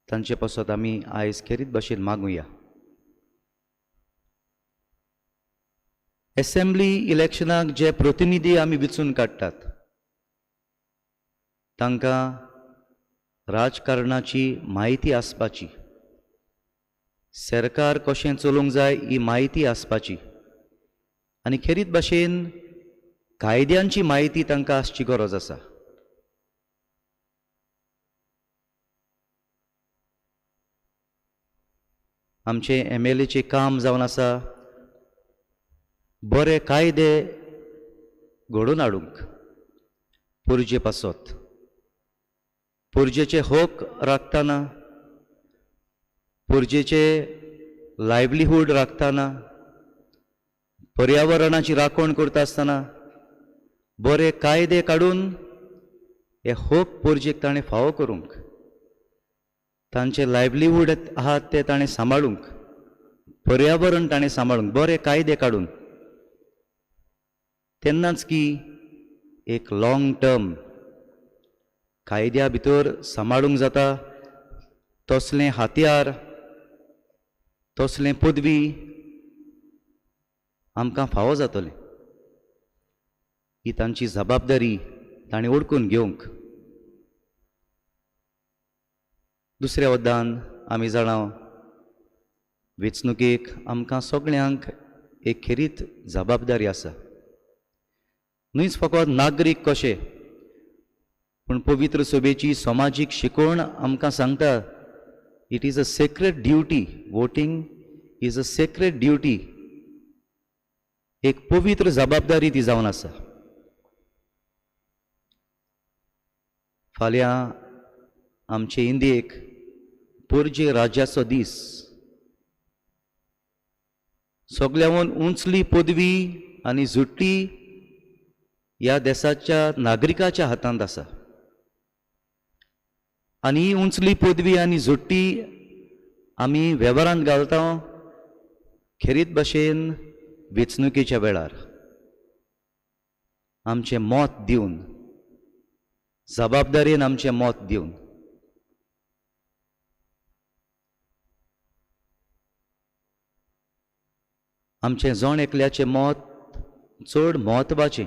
तांचे पासत आमी आयज खेरीत भाशेन मागुया. एसेंब्ली इलेक्शनाक जे प्रतिनिधी आमी वेंचून काडटात तांकां राजकारणाची म्हायती आसपाची, सरकार कशें चलोवंक जाय ही म्हायती आसपाची आनी खेरीत भाशेन कायद्यांची म्हायती तांकां आसची गरज आसा. आमचे MLAचें काम जावन आसा बरे कायदे घडोवन हाडूंक, पुर्जे पासत पुर्जेचे हक राखतना, पुर्जेचे लायव्हलीहूड राखतना, पर्यावरणाची राखण करता आसतना बरे कायदे काडून हे हक पुर्जेक ताणें फावो करूंक, तांचे लायव्हलीहूड आहात ते ताणें सांबाळूंक, पर्यावरण ताणें सांबाळूंक बरे कायदे काडून तेन्नाच की एक लॉंग टर्म कायद्या भितर सांबाळूंक जाता तसलें हात्यार, तसलें पदवी आमकां फावो जातलें. ही तांची जबाबदारी ताणें ओळखून घेवंक. दुसऱ्या वद्दान आमी जाणां वेंचणुकेक आमकां सगळ्यांक एक खेरीत जबाबदारी आसा. न्हयच फकत नागरीक कशे, पूण पवित्र सभेची समाजीक शिकवण आमकां सांगता it is a sacred duty. Voting is a sacred duty. एक पवित्र जबाबदारी ती जावन आसा. फाल्यां आमचे इंडियेक पुर्जे राज्याचो दीस. सगळ्यावन उंचली पदवी आनी झुट्टी ह्या देशाच्या नागरिकाच्या हातांत आसा. आनी ही उंचली पदवी आनी झुट्टी आमी वेव्हारांत घालता खेरीत भाशेन वेंचणुकेच्या वेळार आमचें मत दिवन, जबाबदारेन आमचें मत दिवन. आमचें जण एकल्याचें मत चड म्हत्वाचें,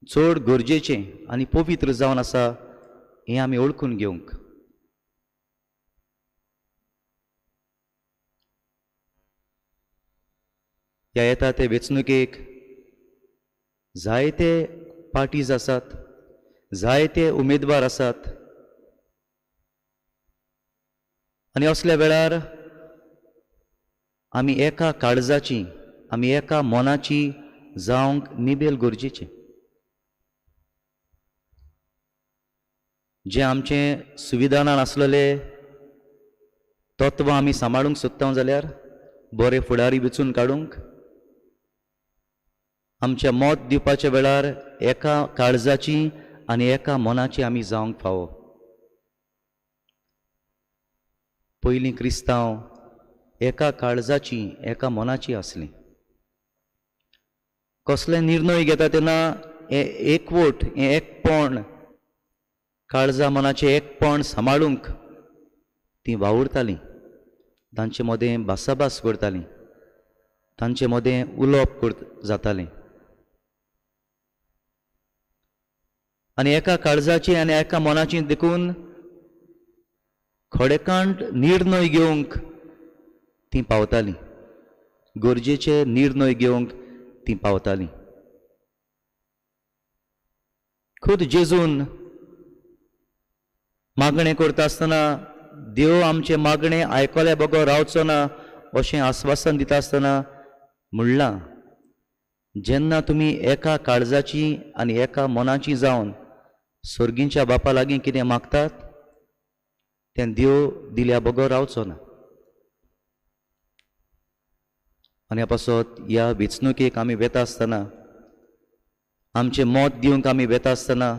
चड गरजेचें आनी पवित्र जावन आसा हें आमी ओळखून घेवंक. ह्या येता ते वेंचणुकेक जायते पार्टीज आसात, जायते उमेदवार आसात. आनी असल्या वेळार आमी एका काळजाची, आमी एका मनाची जावंक निबेल गरजेचें. जे आमचे संविधानान आसलेले तत्व आमी सांबाळूंक सोदता जाल्यार बरे फुडारी वेंचून काडूंक आमचें मत दिवपाच्या वेळार एका काळजाची आनी एका मनाची आमी जावंक फावो. पयलीं क्रिस्तांव एका काळजाची, एका मनाची आसलीं. कसले निर्णय घेता तेन्ना हें एकवट, हें एकपण, काळजा मनाचें एकपण सांबाळूंक तीं वावुरतालीं. तांचे मदें भासाभास करतालीं, तांचे मदें उलोवप जातालें. आनी एका काळजाची आनी एका मनाची देखून खडेकांड निर्णय घेवंक तीं पावतालीं. गरजेचे निर्णय घेवंक तीं पावतालीं. खुद जेजून मागणें करता आसतना देव आमचें मागणें आयकल्या बगो रावचो ना अशें आस्वासन दिता आसतना म्हणलां, जेन्ना तुमी एका काळजाची आनी एका मनाची जावन सर्गींच्या बापा लागीं कितें मागतात तें देव दिल्या बगो रावचो ना. आनी ह्या पासत ह्या वेंचणुकेक आमी वेता आसतना, आमचें मत दिवंक आमी वेता आसतना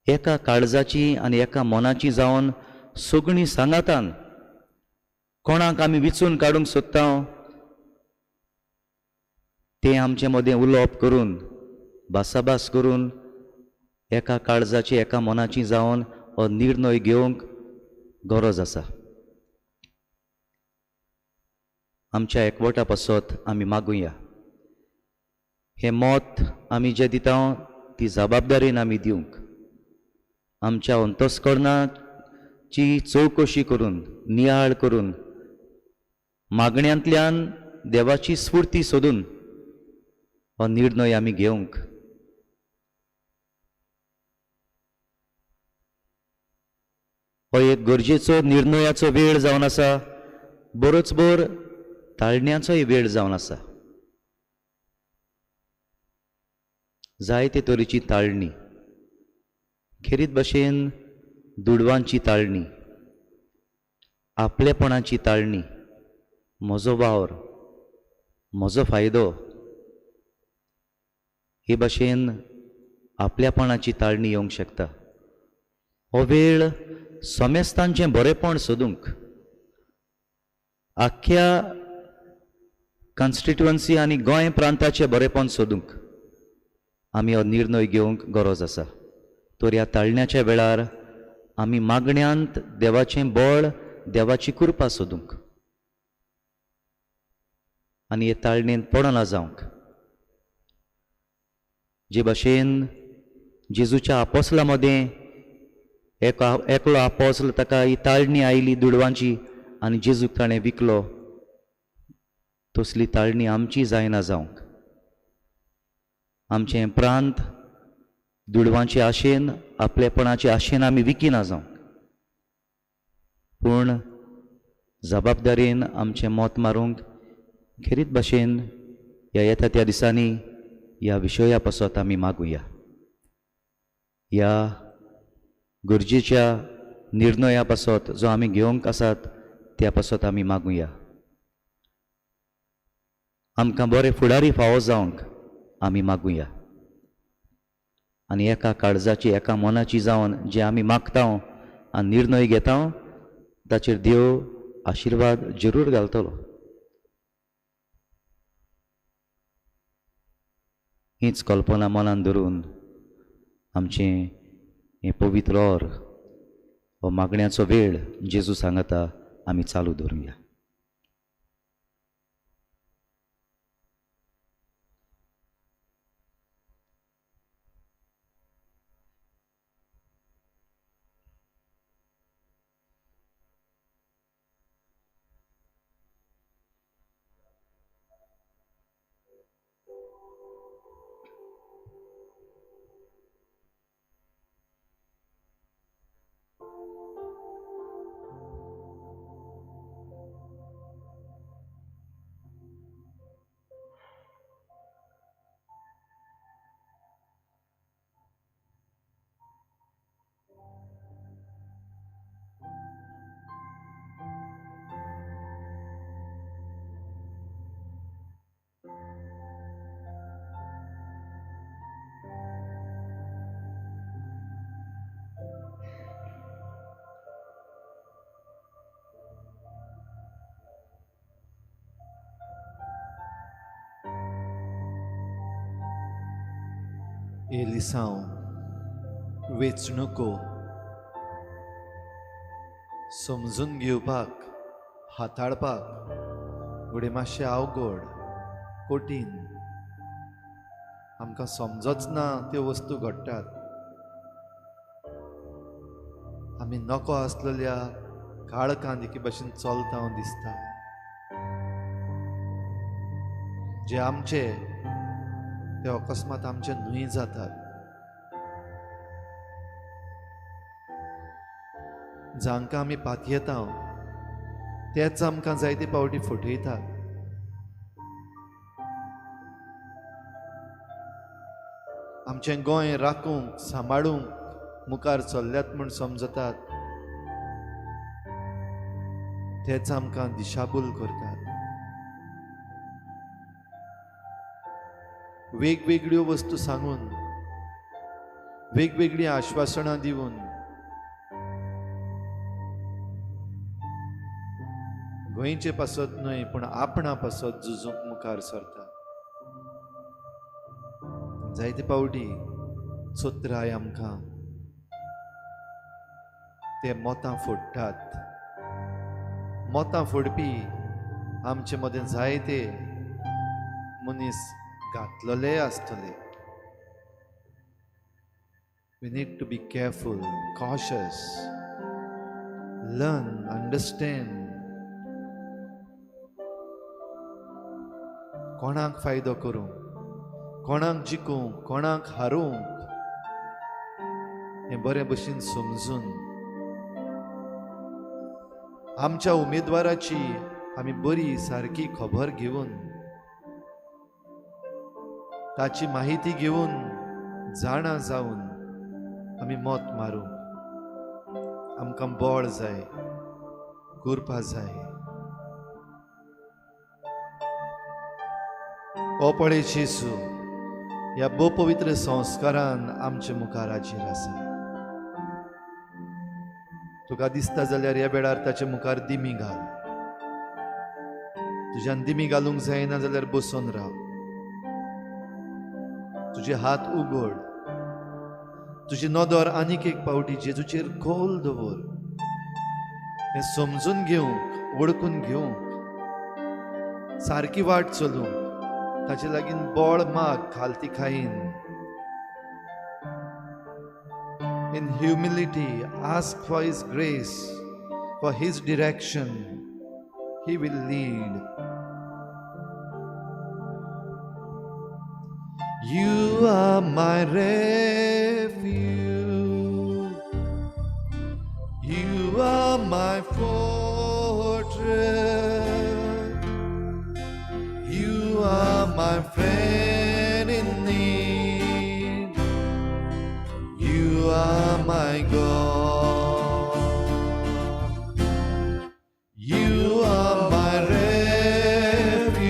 एका काळजाची आनी एका मनाची जावन सगळीं सांगातान कोणाक आमी वेंचून काडूंक सोदता तें आमचे मदें उलोवप करून, भासाभास करून एका काळजाची, एका मनाची जावन हो निर्णय घेवंक गरज आसा. आमच्या एकवटा पासत आमी मागुया. हें मत आमी जें दिता ती जबाबदारेन आमी दिवंक, आमच्या अंतस्करणाची चवकशी करून, नियाळ करून, मागण्यांतल्यान देवाची स्फूर्ती सोदून हो निर्णय आमी घेवंक. हो एक गरजेचो निर्णयाचो वेळ जावन आसा. बरोचभर ताळण्याचोय वेळ जावन आसा. जायते तरेची ताळणी, खेरीत भाशेन दुडवांची ताळणी, आपलेपणाची ताळणी, म्हजो वावर, म्हजो फायदो, हे भाशेन आपल्यापणाची ताळणी येवंक शकता. हो वेळ समेस्तांचें बरेपण सोदूंक, आख्या कॉन्स्टिट्युएन्सी आनी गोंय प्रांताचें बरेपण सोदूंक आमी हो निर्णय घेवंक गरज आसा. तर ह्या ताळण्याच्या वेळार आमी मागण्यांत देवाचें बळ, देवाची कृपा सोदूंक आनी हे ताळणेंत पडना जावंक. जे भाशेन जेजूच्या आपोसला मदें एकलो आपोसल ताका ही ताळणी आयली दुडवांची आनी जेजूक ताणें विकलो तसली ताळणी आमची जायना जावंक. आमचें प्रांत दुडवांचे आशेन आपलेपणाचे आशेन आमी विकिना जावंक, पूण जबाबदारेन आमचें मोत मारूंक खेरीत भाशेन ह्या येता त्या दिसांनी ह्या विशया पासत आमी मागुया. ह्या गरजेच्या निर्णया पासत जो आमी घेवंक आसात त्या पासत आमी मागुया. आमकां बरे फुडारी फावो जावंक आमी मागुया. आनी एका काळजाची एका मनाची जावन जे आमी मागता आनी निर्णय घेता ताचेर देव आशिर्वाद जरूर घालतलो. हीच कल्पना मनान धरून आमचें हें पवित्र ओर हो मागण्याचो वेळ जेजू सांगता आमी चालू दवरुया. एलिसांव वेचणुको समजून घेवपाक हाताळपाक घडये मातशें अवघड कठीण. आमकां समजच ना त्यो वस्तू घडटात. आमी नको आसलेल्या काळखांत एके भाशेन चलता दिसता. जे आमचे ते अकस्मात आमचे न्हय जातात. जांकां आमी पातयेता तेच आमकां जायते पावटी फटयतात. आमचें गोंय राखूंक सांबाळूंक मुखार चल्ल्यात म्हूण समजतात तेच आमकां दिशाभूल करतात. वेगवेगळ्यो वस्तू सांगून वेगवेगळी आश्वासनां दिवन गोंयचे पासत न्हय पूण आपणा पासत झुजूंक मुखार सरता. जायते पावटी चोत्राय आमकां ते मोतां फोडटात. मोतां फोडपी आमचे मदें जायते मनीस घातलेले आसतले. We need to be careful, cautious, learn, understand. कोणाक फायदो करूंक, कोणाक जिखूंक, कोणाक हारूंक हें बरे भशेन समजून आमच्या उमेदवाराची आमी बरी सारकी खबर घेवन ताची माहिती घेवन जाणा जावन आमी मत मारूंक आमकां बळ जाय, करपा जाय. ओ पळय जेजू, ह्या बो पवित्र संस्कारान आमच्या मुखार हाजीर आसा. तुका दिसता जाल्यार ह्या वेळार ताचे मुखार दिमी घाल. तुज्यान दिमी घालूंक जायना जाल्यार बसून राव. तुजे हात उगड. तुजी नदर आनीक एक पावटी जेजूचेर खोल दवर. हें समजून घेवंक, वळखून घेवंक, सारकी वाट चलूंक ताचे लागीं बळ माग खालती खाईन. In humility, ask for His grace, for His direction. He will lead. You are my refuge. You are my fortress. You are my friend in need. You are my God. You are my refuge.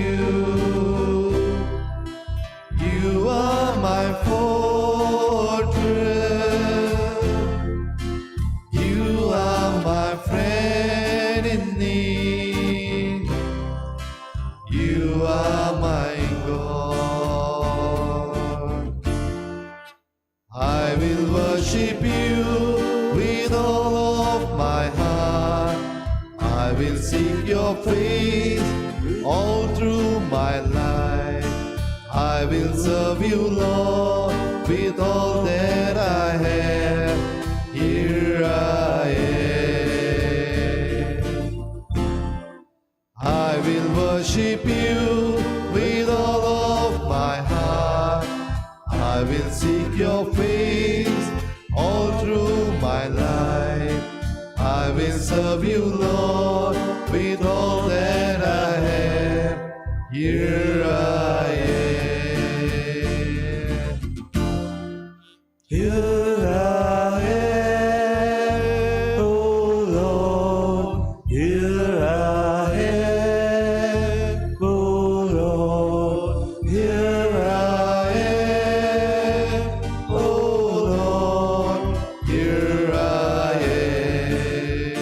You are my fortress. You are my friend in need. You are my God. I will worship you with all of my heart. I will seek your face all through my life. I will serve you, Lord, with all that I have. Here I am. I will worship you with all of my heart. I will seek your face all through my life. I will serve you, Lord, with all that I have. Here I am. Here I am, O Lord. Here I am, O Lord. Here I am, O Lord. Here I am.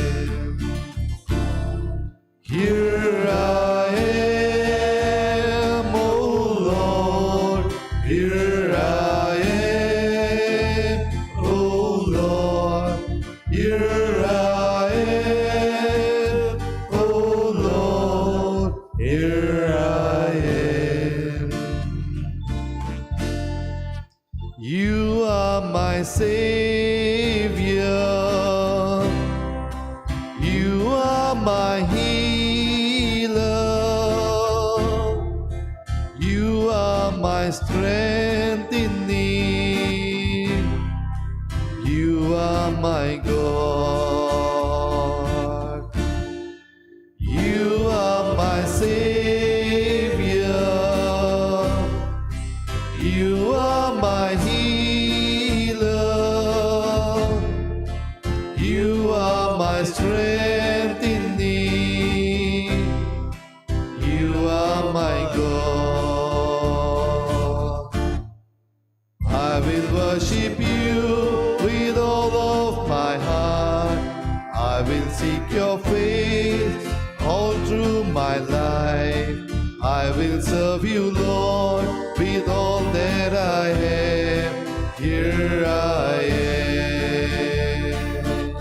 Here I am, O Lord. Here I am, O Lord. Here I am, O Lord. Here I am. You are my Savior. You are my healer. You are my strength in need. You are my God. You are my Savior. You are my healer. You are my strength in need. You are my God. I will worship you with all of my heart. I will seek your face all through my life. I will serve you, Lord, with all that I have. Here I am.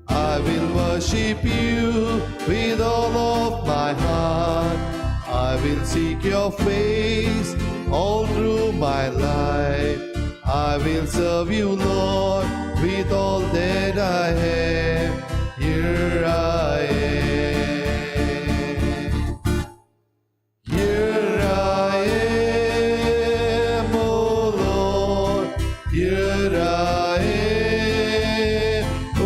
I will worship you with all of my heart. I will seek your face all through my life. I will serve you, Lord, with all that I have. Here I am. Here I am, O Lord. Here I am, O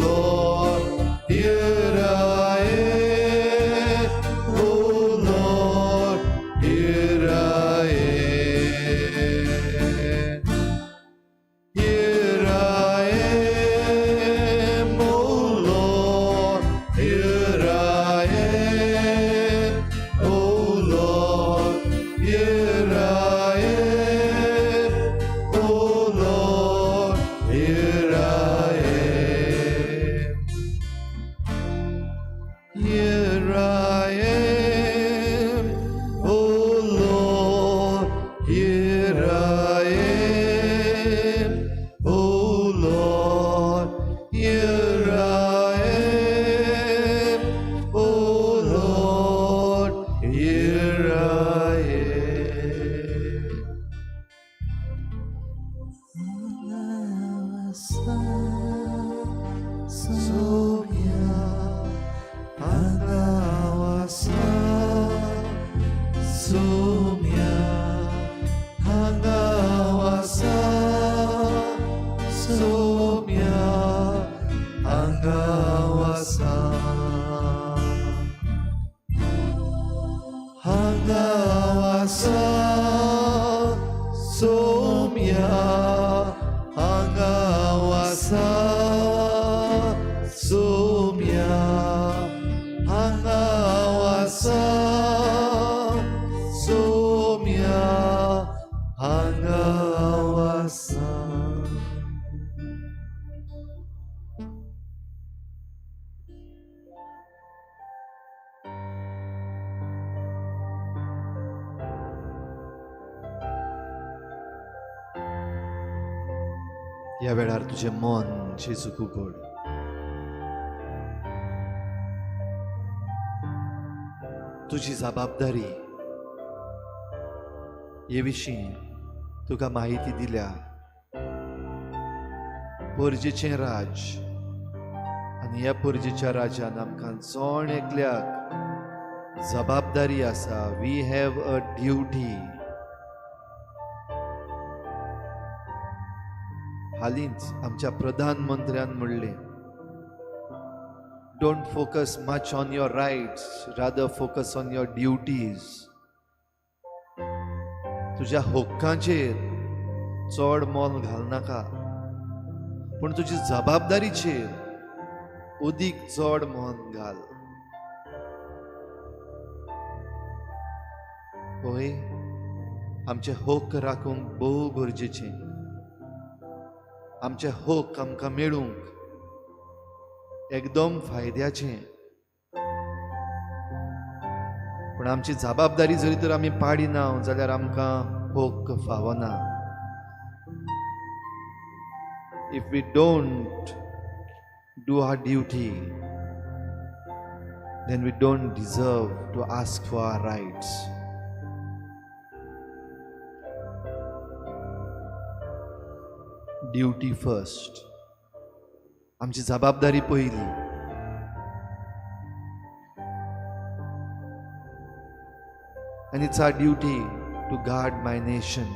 Lord. Here I am, O Lord. Here I am. Here I am, O Lord. Here I am, O Lord. Here I am, O Lord. Here I am. Here I am, O Lord. Here I am, O Lord. Here I am, O Lord. Here I am. Saumya हांगा वसा हांगा वसा सोम्या हांगा वसा सोम्या हांगा वसा सोम्या हांगा वसा. ह्या वेळार तुझें मन जेजूक उगड. तुजी जबाबदारी हे विशीं तुका माहिती दिल्या. पोरजेचें राज आनी ह्या पोरजेच्या राजान आमकां जोण एकल्याक जबाबदारी आसा. We have a duty. हालींच आमच्या प्रधानमंत्र्यान म्हणलें, don't focus much on your rights, rather focus on your duties. तुज्या हक्कांचेर चड मोल घालनाका, पूण तुजी जबाबदारीचेर अदीक चड मोल घाल. पळय, आमचे हक्क राखूंक भोव गरजेचें. आमचे हक्क आमकां मेळूंक एकदम फायद्याचें. पूण आमची जबाबदारी जरी तर आमी पाडिना जाल्यार आमकां हक्क फावना. If we don't do our duty, then we don't deserve to ask for our rights. Duty first. आमची जबाबदारी पयली. And it's our duty to guard my nation.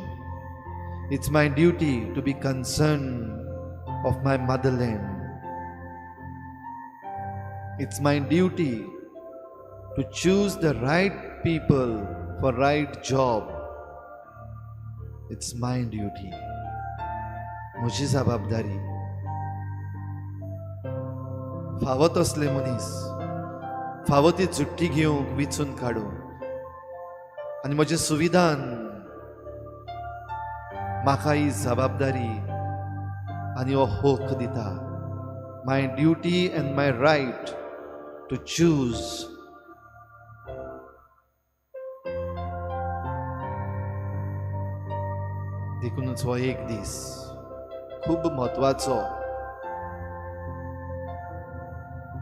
It's my duty to be concerned of my motherland. It's my duty to choose the right people for right job. It's my duty. म्हजी जबाबदारी. फावो तसले मनीस फावो ती जुट्टी घेवंक विचून काडूंक आनी म्हजे सुविधान म्हाका ही जबाबदारी आनी हो हक दिता. My duty and my right to choose. देखूनच हो एक दीस खूब म्हत्वाचो.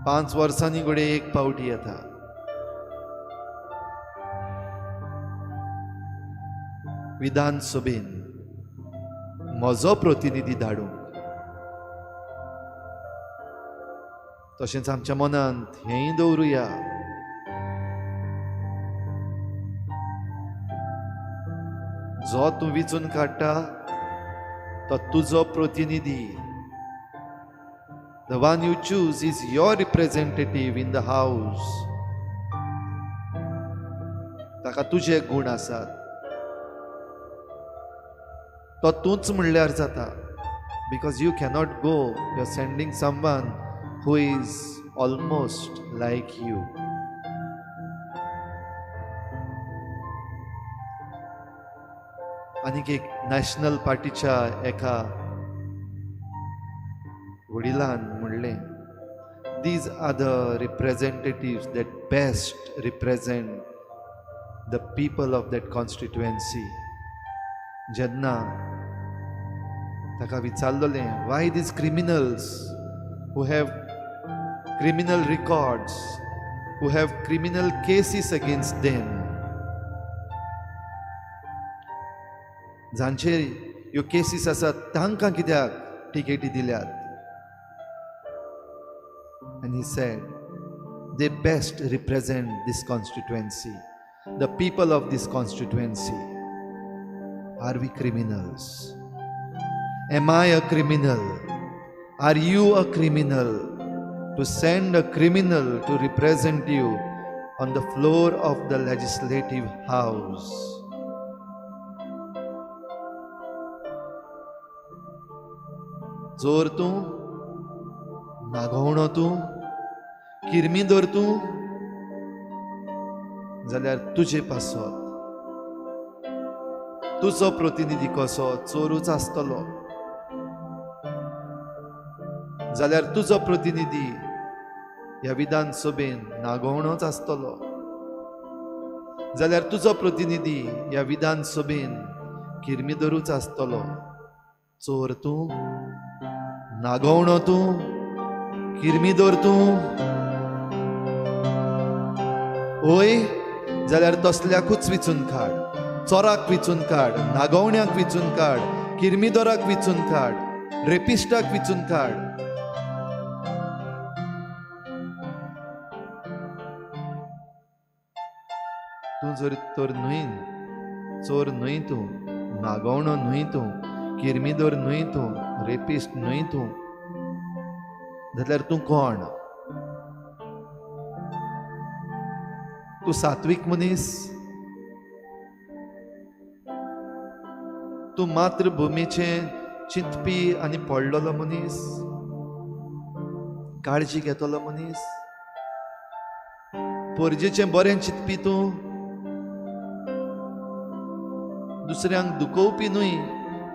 5 वर्सांनी घडये एक पावटी येता. विधानसभेन म्हजो प्रतिनिधी धाडूंक. तशेंच आमच्या मनांत हेंय दवरुया, जो तूं विचून काडटा तो तुजो प्रतिनिधी. The one you choose is your representative in the house. ताका तुजे गुण आसात. तो तूंच म्हणल्यार जाता. Because you cannot go, you're sending someone who is almost like you. आनीक एक नॅशनल पार्टीच्या एका वडिलान म्हणलें, these are the representatives that best represent the people of that constituency. जेन्ना ताका विचारलें, why these criminals who have criminal records, who have criminal cases against them, जांचेर ह्यो cases आसात तांकां कित्याक टिकेटी दिल्यात? And he said, they best represent this constituency, the people of this constituency. Are we criminals? Am I a criminal? Are you a criminal to send a criminal to represent you on the floor of the legislative house? चोर तूं, नागवणो तूं, किरमीदोर तूं, जाल्यार तुजे पासत तुजो प्रतिनिधी कसो चोरूच आसतलो, जाल्यार तुजो प्रतिनिधी ह्या विधानसभेन नागवणोच आसतलो, जाल्यार तुजो प्रतिनिधी ह्या विधानसभेन किरमीदोरूच आसतलो. चोर तूं, नागवणो तूं, किरमीदोर तूं, ओय जाल्यार तसल्याकूच विचून काड. चोराक विचून काड, नागवण्याक विचून काड, किरमीदोराक विचून काड, रेपिस्टाक विचून काड. तूं जर तर न्हय, चोर न्हय तूं, नागवणो न्हय तूं, किरमीदोर न्हय तूं, रेपिस्ट न्हय तूं, जाल्यार तूं कोण? तूं सात्वीक मनीस? तूं मातृभुमीचे चिंतपी आनी पडलेलो मनीस? काळजी घेतलो मनीस? परजेचें बरें चिंतपी तूं? दुसऱ्यांक दुखोवपी न्हय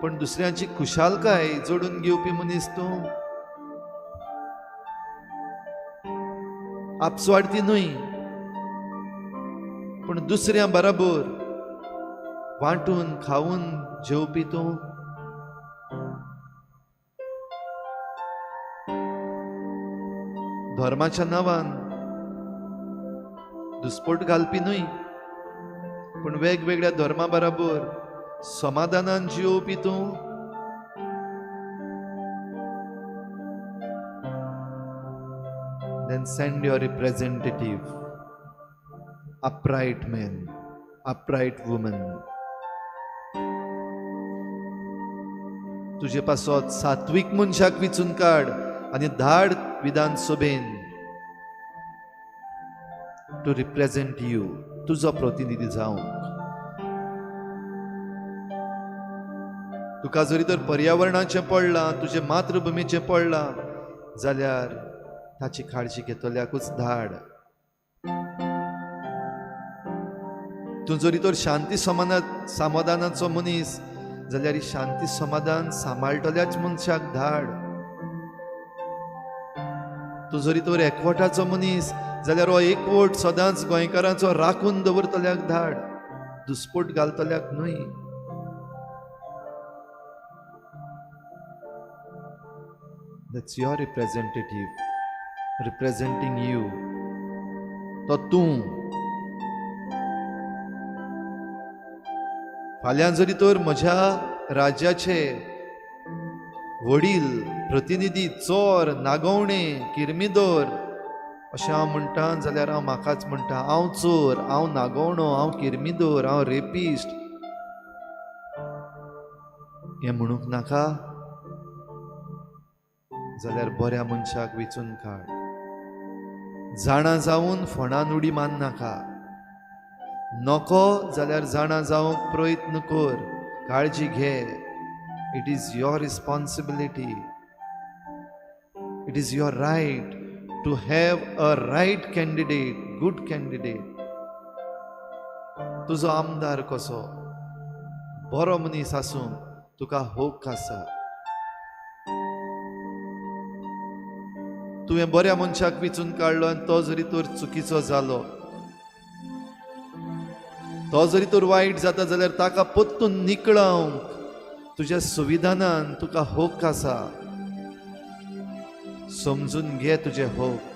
पण दुसऱ्यांची खुशालकाय जोडून घेवपी मनीस तूं? आपसवाडती न्हय पण दुसऱ्या बरोबर वांटून खावून जेवपी तूं? धर्माच्या नांवान दुस्पोट घालपी न्हय पण वेगवेगळ्या धर्मा बरोबर समाधानान जिवपी तूं? Then send your representative, upright man, upright woman. तुझे पासत सात्विक मनशाक विचून काड आनी धाड विधानसभेन टू रिप्रेझेंट यू, तुजो प्रतिनिधी जावंक. तुका जरी तर पर्यावरणाचें पडलां, तुजे मातृभुमीचें पडलां, जाल्यार ताची काळजी घेतल्याकूच धाड. तूं जरी तर शांती समाधानाचो मनीस, जाल्यार ही शांती समाधान सांबाळटल्याच मनशाक धाड. तूं जरी तर एकवटाचो मनीस, जाल्यार हो एकवट सदांच गोंयकारांचो राखून दवरतल्याक धाड, दुस्पोट घालतल्याक न्हय. That's your representative, representing you. तो तूं. फाल्यां जरी तर म्हज्या राज्याचे वडील प्रतिनिधी चोर, नागवणे, किरमीदोर अशें हांव म्हणटा, जाल्यार हांव म्हाकाच म्हणटा, हांव चोर, हांव नागवणो, हांव किरमीदोर, हांव रेपिस्ट हें म्हणूंक नाका. जाल्यार बऱ्या मनशाक विचून काड. जाणा जावन फोंडान उडी मान नाका. नको जाल्यार जाणा जावंक प्रयत्न कर, काळजी घे. It is your responsibility, it is your right to have a right candidate, good candidate. तुजो आमदार कसो बरो मनीस आसूंक तुका हक्क आसा. तुवें बऱ्या मनशाक विचून काडलो आनी तो जरी तर चुकीचो जालो, तो जरी तर वायट जाता, जाल्यार ताका परतून निकळावंक तुज्या संविधानान तुका हक्क आसा. समजून घे तुजे हक्क.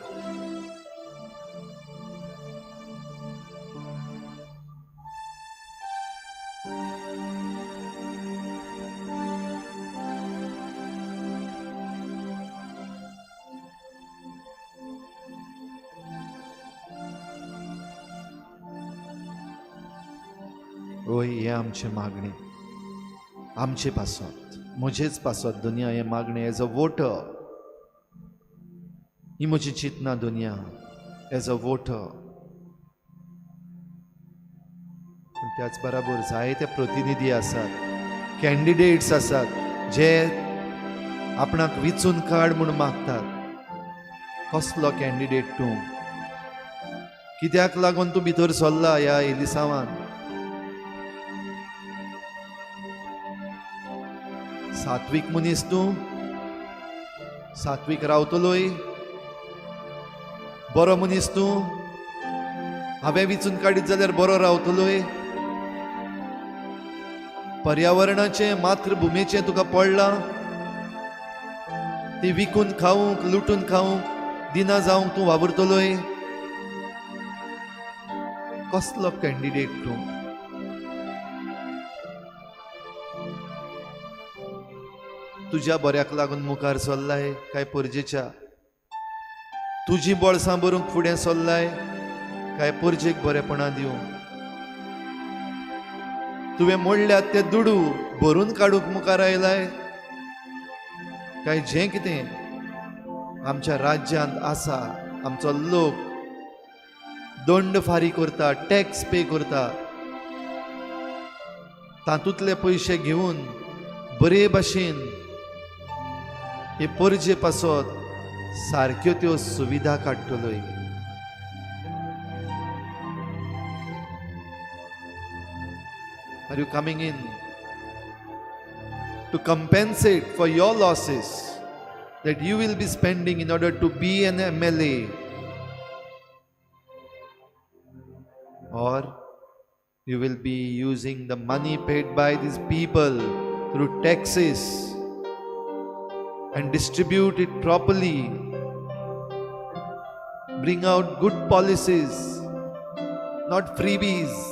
ओय हे आमचे मागणे, आमचे पासत, म्हजेच पासत दुनिया हे मागणे. एज अ वोटर ही म्हजी चिंतना दुनिया एज अ वोटर. पूण त्याच बरोबर जायते प्रतिनिधी आसात, कॅन्डिडेट्स आसात जे आपणाक विचून काड म्हूण मागतात. कसलो कॅन्डिडेट तूं? कित्याक लागून तूं भितर सरला ह्या एलिसावान? सात्वीक मनीस तूं? सात्वीक रावतलोय? बरो मनीस तूं? हांवें विचून काडीत जाल्यार बरो रावतलोय? पर्यावरणाचे, मातृभुमीचे तुका पडलां? ती विकून खावूंक, लुटून खावूंक, दिना जावंक तूं वावुरतलोय? कसलो कॅन्डिडेट तूं? तुज्या बऱ्याक लागून मुखार सरलाय काय परजेच्या? तुजी बळसां भरूंक फुडें सरलाय काय परजेक बरेपणां दिवंक? तुवें मोडल्यात ते दुडू भरून काडूंक मुखार आयलाय काय जें कितें आमच्या राज्यांत आसा, आमचो लोक दंड फारी करता, टॅक्स पे करता, तातूंतले पयशे घेवन बरे भाशेन हे परजे पासत सारक्यो त्यो सुविधा काडटलोय? Are you coming in to compensate for your losses that you will be spending in order to be an MLA? Or you will be using the money paid by these people through taxes and distribute it properly, bring out good policies, not freebies.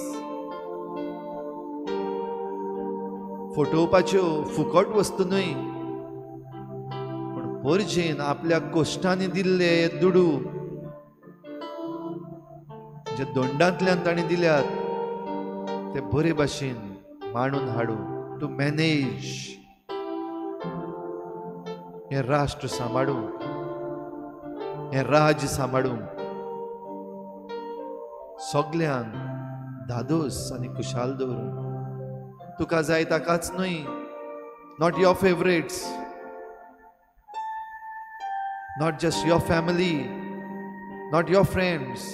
फटोवपाच्यो फुकट वस्तू न्हय, पण परजेन आपल्या कोश्टांनी दिल्ले दुडू जे दंडांतल्यान ताणी दिल्यात ते बरे भाशेन मांडून हाडून टू मॅनेज हे राष्ट्र सांबाळूंक, हे राज्य सांबाळूंक सगळ्यांक धादोस आनी खुशाल दवरूंक. तुका जाय ताकाच न्हय, not your favourites, not just your family, not your friends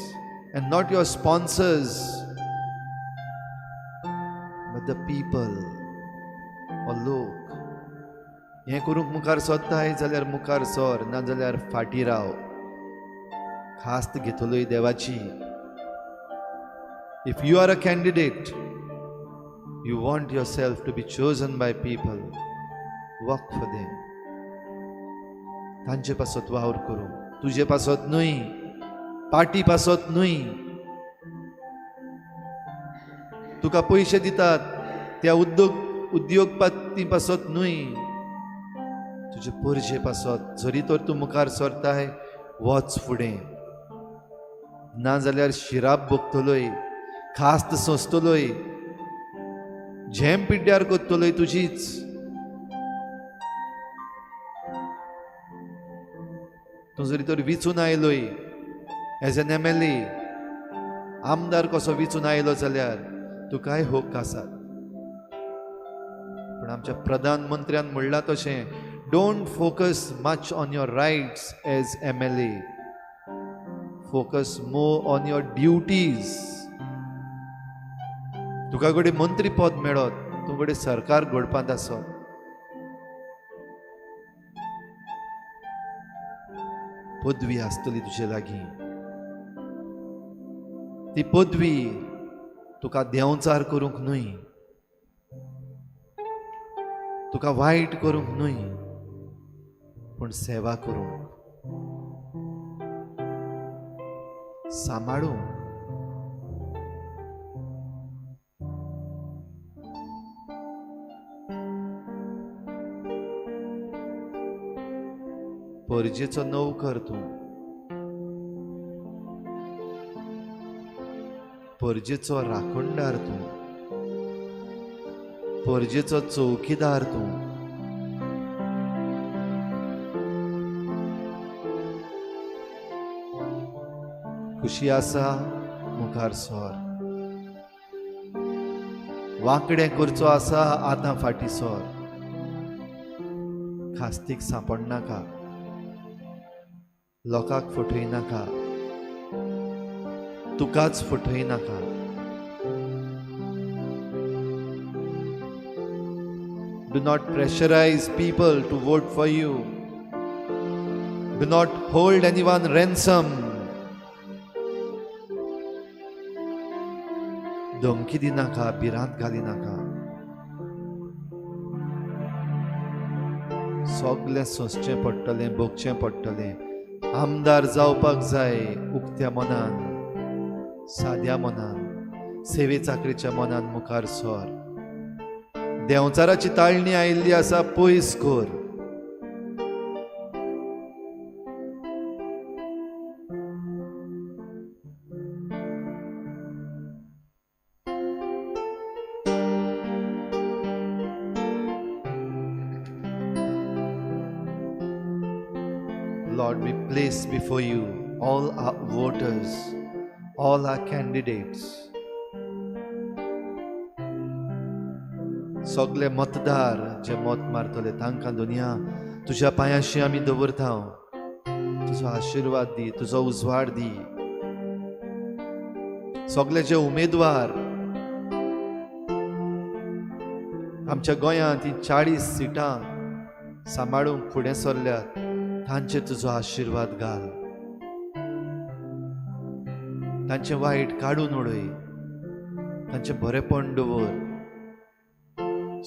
and not your sponsors, but the people or लोक. हे करूंक मुखार सोदताय जाल्यार मुखार सर, ना जाल्यार फाटी राव. खास्त घेतलोय देवाची. If you are a candidate, you want yourself to be chosen by people, work for them. तांचे पासत वावर करूं, तुजे पासत न्हय, पार्टी पासत न्हय. तुका पयशे दितात त्या उद्योगपती पासत न्हय, तुजे परजे पासत. जरी तर तूं मुखार सरताय, वच फुडें. ना जाल्यार शिराप भोगतलोय, खास्त सोंसतलोय, झेम पिड्ड्यार कोत्तलोय तुजीच. तूं जरी तर विचून आयलोय एज एन MLA, आमदार कसो विचून आयलो जाल्यार तुकाय हक्क आसात. पण आमच्या प्रधानमंत्र्यान म्हणलां तशें, don't focus much on your rights as MLA, focus more on your duties. तुका कडेन मंत्री पद मेळत, तूं कडेन सरकार घडपांत आसत. पदवी आसतली तुजे लागीं, ती पदवी तुका देंवचार करूंक न्हय, तुका वायट करूंक न्हय, पूण सेवा करूंक, सांबाळूंक. परजेचो नौकर तूं, परजेचो राखणदार तूं, परजेचो चौकीदार तूं. खुशी आसा मुखार सर. वांकडें करचो आसा आतां फाटीं सर. खास्तीक सांपडनाका, लोकांक फटयनाका, तुकाच फटयनाका. Do not pressurize people to vote for you. Do not hold anyone ransom. धमकी दिनाका, भिरांत घालिनाका. सगळें सोंसचें पडटलें, भोगचें पडटलें. आमदार जावपाक जाय उक्त्या मनान, साद्या मनान, सेवे चाकरेच्या मनान मुखार सर. देंवचाराची ताळणी आयिल्ली आसा, पयस कर. Lord, we place before you all our voters, all our candidates. सगळे मतदार जे मत मारतले तांकां दुनिया तुज्या पांयाशी आमी दवरता. तुजो आशिर्वाद दी, तुजो उजवाड दी. सगळे जे उमेदवार आमच्या गोंयांत ही 40 सिटां सांबाळूंक फुडें सरल्यात, तांचे तुजो आशिर्वाद घाल. तांचे वायट काडून उडय, तांचे बरेपण दवर.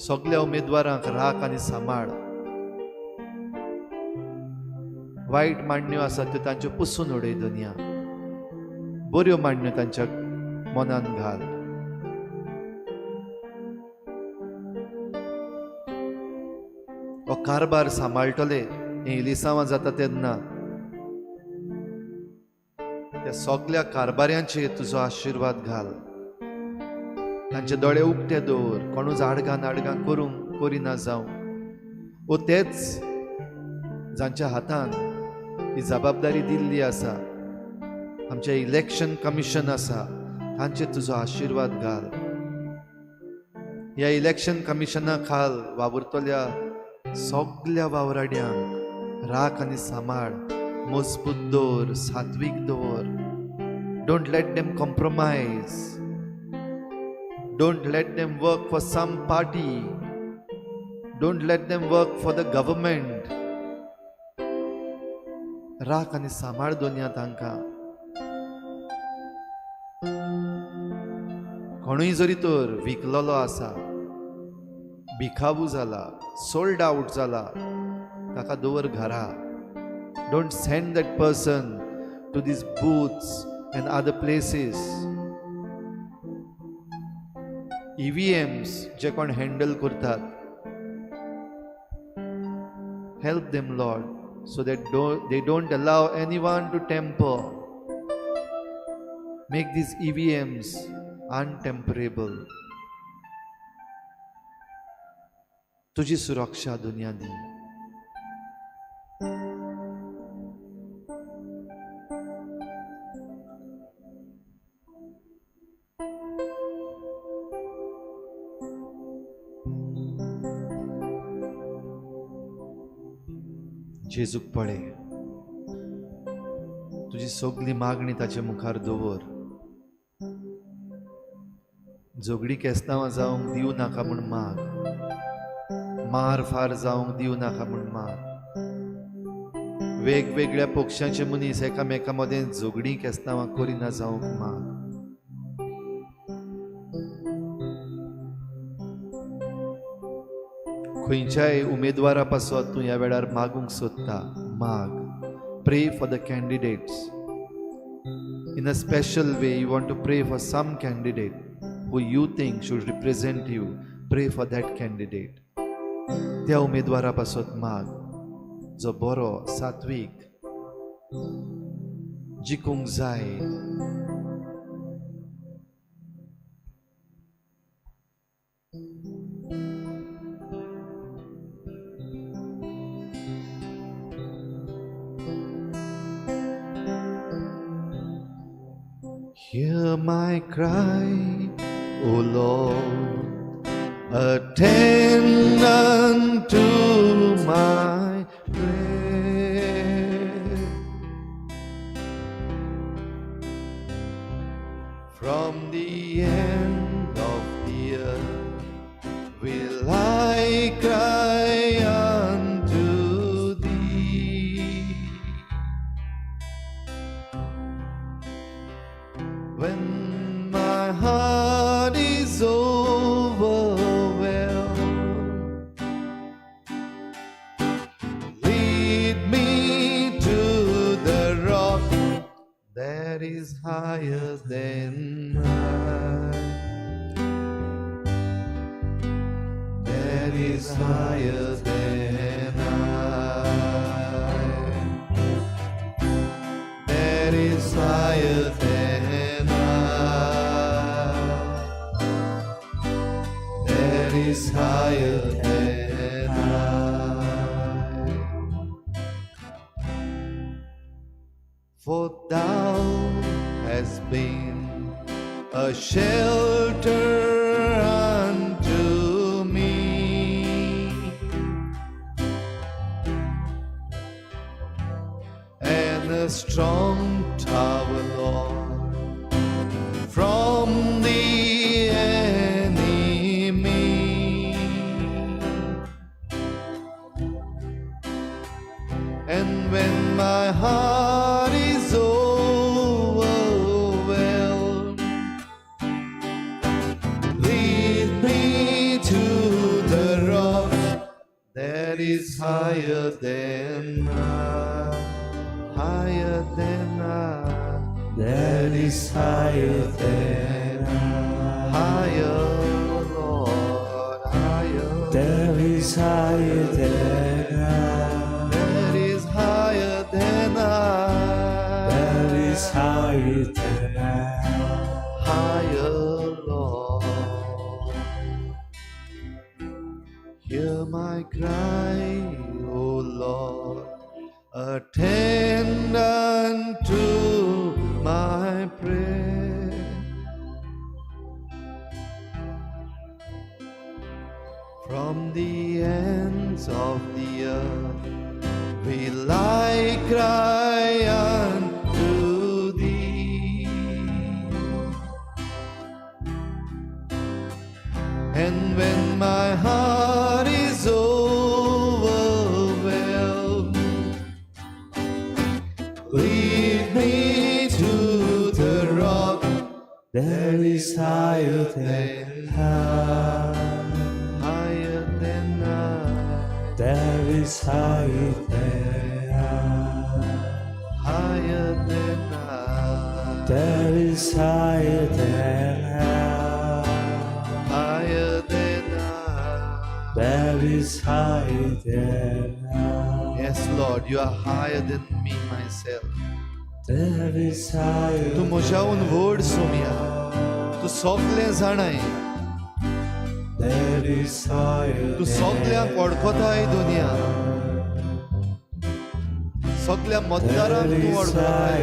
सगळ्या उमेदवारांक राख आनी सांबाळ. वायट मांडण्यो आसात त्यो तांच्यो पुसून उडय दुनिया. बऱ्यो मांडण्यो तांच्या मनान घाल. हो कारभार सांबाळटले हे लिसांवां जाता तेन्ना त्या सगळ्या कारभाऱ्यांचेर तुजो आशिर्वाद घाल. तांचे दोळे उक्ते दवर, कोणूच आडगां करूंक करिना जावं. वो तेच जांच्या हातान ही जबाबदारी दिल्ली आसा, आमचें इलेक्शन कमिशन आसा, तांचेर तुजो आशिर्वाद घाल. ह्या इलेक्शन कमिशना खाल वावुरतल्या सगळ्या वावराड्यांक राख आनी सांबाळ, मजबूत दवर, सात्वीक दवर. Don't let them compromise. Don't let them work for some party. Don't let them work for the government. राख आनी सांबाळ दुनिया तांकां. कोणूय जरी तर विकलोलो आसा, भिखावू जाला, सोल्ड आउट जाला, ताका दवर घरा. Don't send that person to these booths and other places. EVMs जे कोण हँडल करतात, help them, Lord, so that they don't allow anyone to tamper. Make these EVMs untamperable. तुझी सुरक्षा दुनिया दी. जेजूक पळे, तुजी सगळी मागणी ताचे मुखार दवर. झगडी केस्तांवां जावंक दिवं नाका म्हूण माग. मार फार जावंक दिवं नाका म्हूण माग. वेगवेगळ्या पक्षांचे मनीस एकामेका मदें झगडी केस्तांवां करिना जावंक माग. खंयच्याय उमेदवारा पासत तूं ह्या वेळार मागूंक सोदता, माग. Pray for the candidates. In a special way you want to pray for some candidate who you think should represent you. Pray for that candidate. त्या उमेदवारा पासत माग जो बरो, सात्वीक, जिखूंक जाय. Hear my cry, O Lord, attend unto my prayer. From the end of the earth will I cry unto thee. When my heart is overwhelmed, lead me to the rock that is higher than I, that is higher than I, that is higher than I, that is higher than I. For thou hast been a shelter unto me, and a strong tower, Lord, from the enemy. And when my heart is overwhelmed, lead me to the rock that is higher than I, higher than I, that is higher than I, higher, Lord, higher, that is higher than I, that is higher than I, that is higher than I. higher, Lord. Hear my cry, O Lord, attend unto my prayer. From the ends of the earth will I cry unto thee. And when my heart is overwhelmed, lead me to the rock That is higher than I, higher than I, that is higher than I, higher than I, that is higher than I, higher than I. that is higher than I, Yes, Lord, you are higher than me myself. that is higher. तू म्हज्याहून व्हड सोम्या, तू सगळें जाणाय, That is higher तू than सगळ्यांक वळखताय दुनिया, सगळ्या मतदारांक तू वळखताय.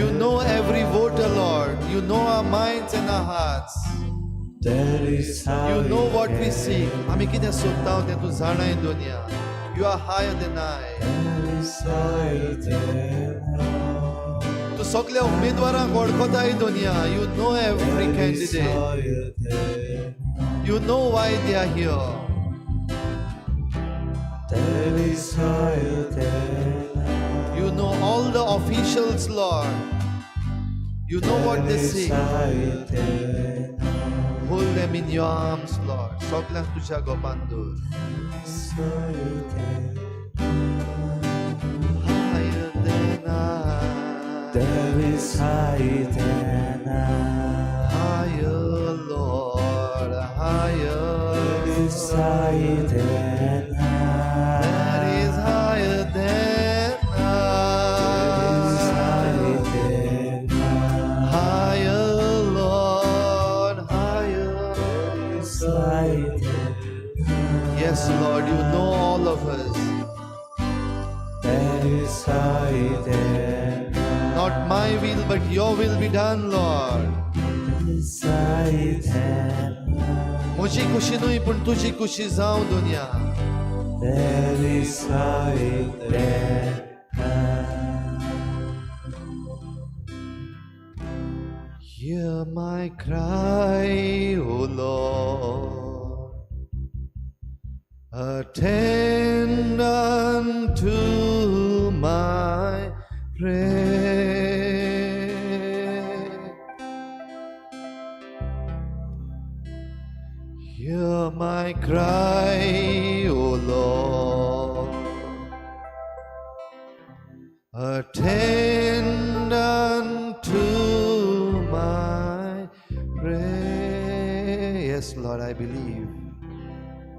You know every voter, Lord. You know our minds and our hearts. That is higher. You know what we seek. आमी कितें सोदता तें तू जाणाय दुनिया. You are higher than I. That is higher than I. तू सगळ्या उमेदवारांक वळखताय दुनिया. You know every candidate. Higher than You know why they are here. that is higher than You know all the officials, Lord. You know what they is seek. higher than Hold them in your arms, Lord. सगळ्यांक तुझ्या गोपान दवर. higher than Higher than I. that is higher than I. Higher, Lord. Higher. Is higher than I. That is higher than Is I. higher than I. Higher, Lord. Higher. Is higher than Yes, Lord, you know all of us. that is higher than Not Not my will, but your will be done, Lord. मुझी खुशी न्हय पण तुझी खुशी जावं दुनिया. Hear my cry, O Lord. Attend unto my prayer. Hear my cry, O Lord. Attend unto my prayer. Yes, Lord, I believe.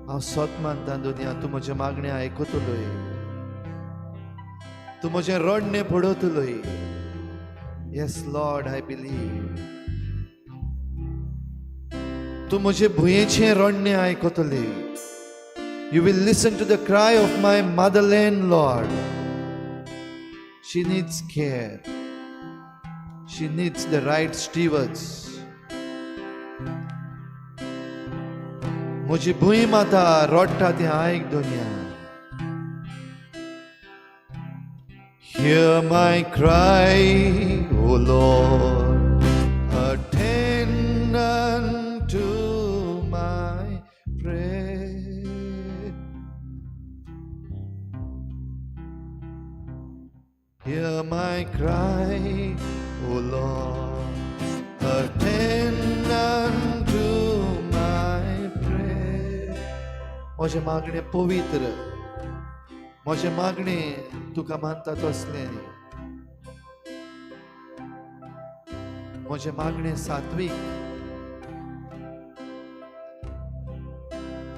हांव सोत मानता दुनिया तूं म्हजे मागणें आयकतलोय. तूं म्हजें रडणें पळयतलोय. Yes, Lord, I believe. तूं म्हजे भुंयेचें रडणें आयकतलें. You will listen to the cry of my motherland, Lord. She needs care. She needs the right stewards. म्हजी भुंय माता रडटा तें आयक दुनिया. Hear my cry, O Lord. Attend unto my prayer. Hear my cry, O Lord. Attend unto my prayer. म्हजे मागणें पवित्र. म्हजे मागणें तुका मानता तसलें. म्हजे मागणें सात्वीक.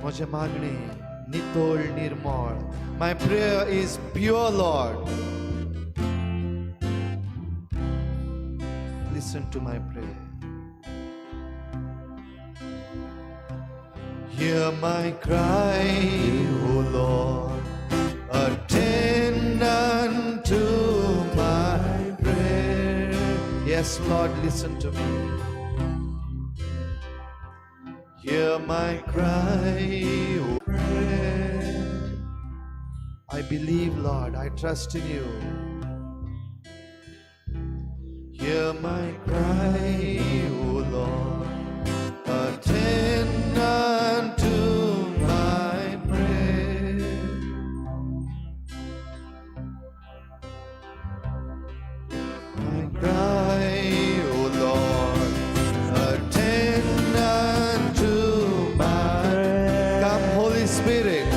म्हजे मागणें नितोळ निर्मळ. My prayer is pure, Lord. Listen to my prayer. Hear my cry, O Lord. Attend unto my prayer. Yes, Lord, listen to me. Hear my cry, O prayer. I believe, Lord, I trust in you. Hear my cry, O Lord. Attend unto my prayer. My cry, O Lord. Attend unto my prayer. Come, Holy Spirit.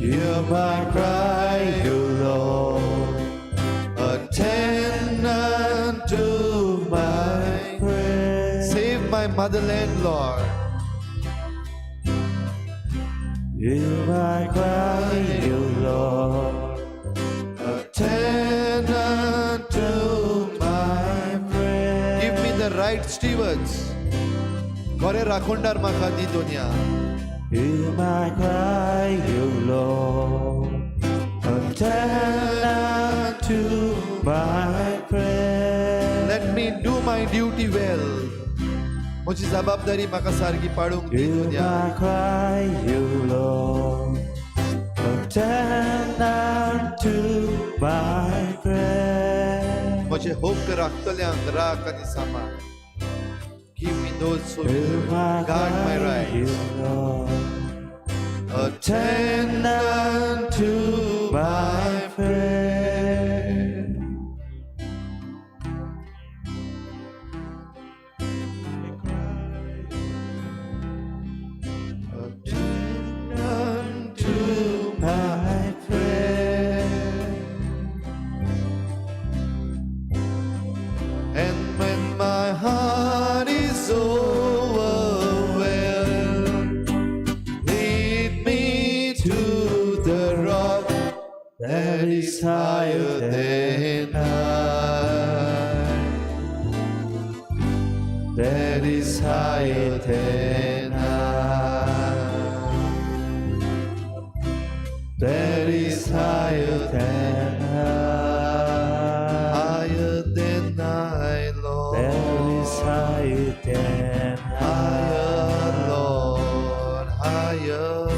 Hear my cry, O Lord. Attend unto my prayer. Save my motherland, Lord. Hear my cry, O Lord. Attend unto my prayer. Give me the right stewards. Gore rakhondar maka di dunya. Hear my cry, O Lord. Attend unto my prayer. Let me do my duty well. म्हजी जबाबदारी म्हाका सारकी पाडूंक दी Hear दुनिया. my cry, O Lord. Attend unto my prayer. म्हजे हक्क राखतल्यांक राख आनी सांबाळ. Give me those who Hear will my guard my cry, rights. O Lord. Attend unto my prayer. Attend unto my prayer. And when my heart is overwhelmed, lead me to There is higher than I. higher than I, Lord. There is higher than higher, Lord, higher.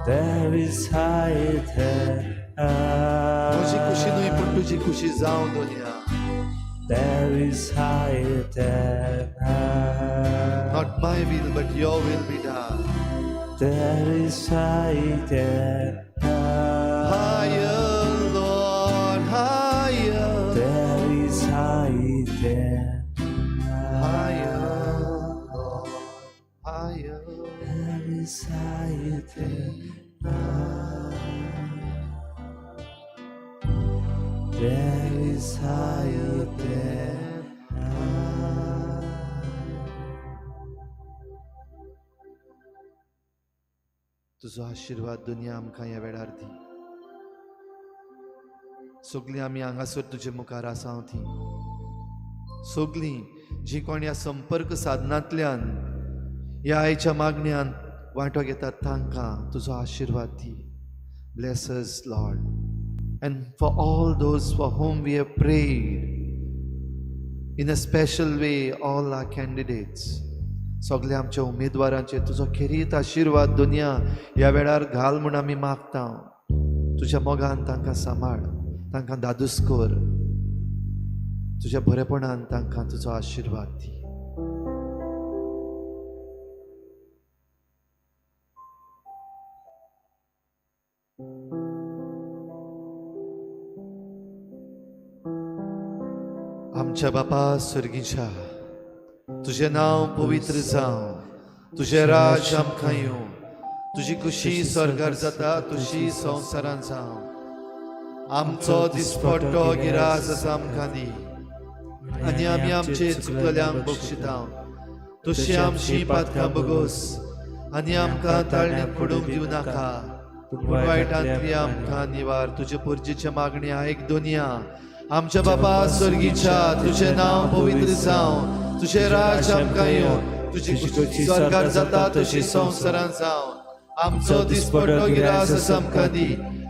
There is higher than तुझी खुशी न्हू पूण I. तुझी खुशी जावं दुनिया. There is higher than I. Not my will, but your will be done. There is higher than I. Higher, Lord, higher. There is higher than Higher, Lord, higher. There is higher than There is higher than तुझो आशीर्वाद दुनिया आमकां ह्या वेळार दी. सगळीं आमी हांगासर तुजे मुखार आसांव थी. सगळीं जी कोण ह्या संपर्क साधनांतल्यान ह्या आयच्या मागण्यांत वांटो घेतात तांकां तुजो आशीर्वाद दी. Bless us, Lord. And for all those for whom we have prayed, in a special way, all our candidates, सगळ्या आमच्या उमेदवारांचे तुजो खेरीत आशीर्वाद दुनिया ह्या वेळार घाल म्हूण आमी मागता. तुज्या मोगान तांकां सांबाळ, तांकां दादूस कर. तुज्या बरेपणान तांकां तुजो आशीर्वाद दी. आमच्या बापा स्वर्गीच्या, तुझें नांव पवित्र जावं. तुझें राज आमकां येवं. तुजी खुशी स्वर्गार जाता तशी संवसारांत जावं. आमचो दिसपट्टो गिरास आसा आमकां दी, आनी आमी आमचे चुकलेल्यांक बक्षिता. तशी आमची पातकां बगोस, आनी आमकां ताळणेंत पडूंक दिवं नाका, पूण वायटांतली आमकां निवार. तुजे पुर्जेचे मागणी आयक दुनिया. आमच्या बापा स्वर्गीच्या, तुझें नांव पवित्र जावं. तुझें राज आमकां येवं. तुजी खुशी स्वर्गार जाता तशी संवसारांत जावं. आमचो दिसपट्टो गिरास आसा आमकां दी,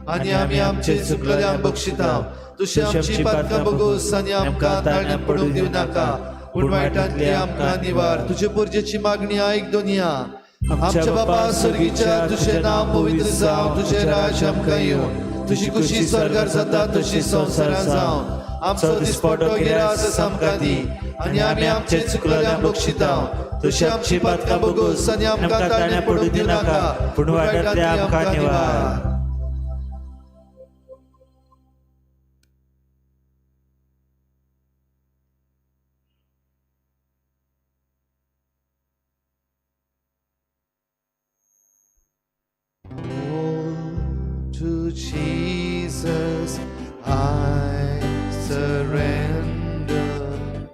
आनी आमी आमचे चुकलेल्यांक बक्षिता. तुशी आमची पातकां बगोस, आनी आमकां ताळण्यांत पडूंक दिवं नाका, पूण वायटांतली आमकां निवार. तुजे पुर्जेची मागणी आयक दुनिया. आमच्या बापा स्वर्गीच्या, तुझें नांव पवित्र जावं. तुझें राज आमकां येवं. तुजी खुशी स्वर्गार जाता तशी संवसारांत जावं. आमचो दिसपट्टो गिरास आसा आमकां दी, आनी आमी आमचे चुकलेल्यांक बक्षिता. तुशी आमची पातकां बगोस, आनी आमकां ताळण्यांत पडूंक दिवं नाका, पूण वायटांतली आमकां निवार. To Jesus I surrender,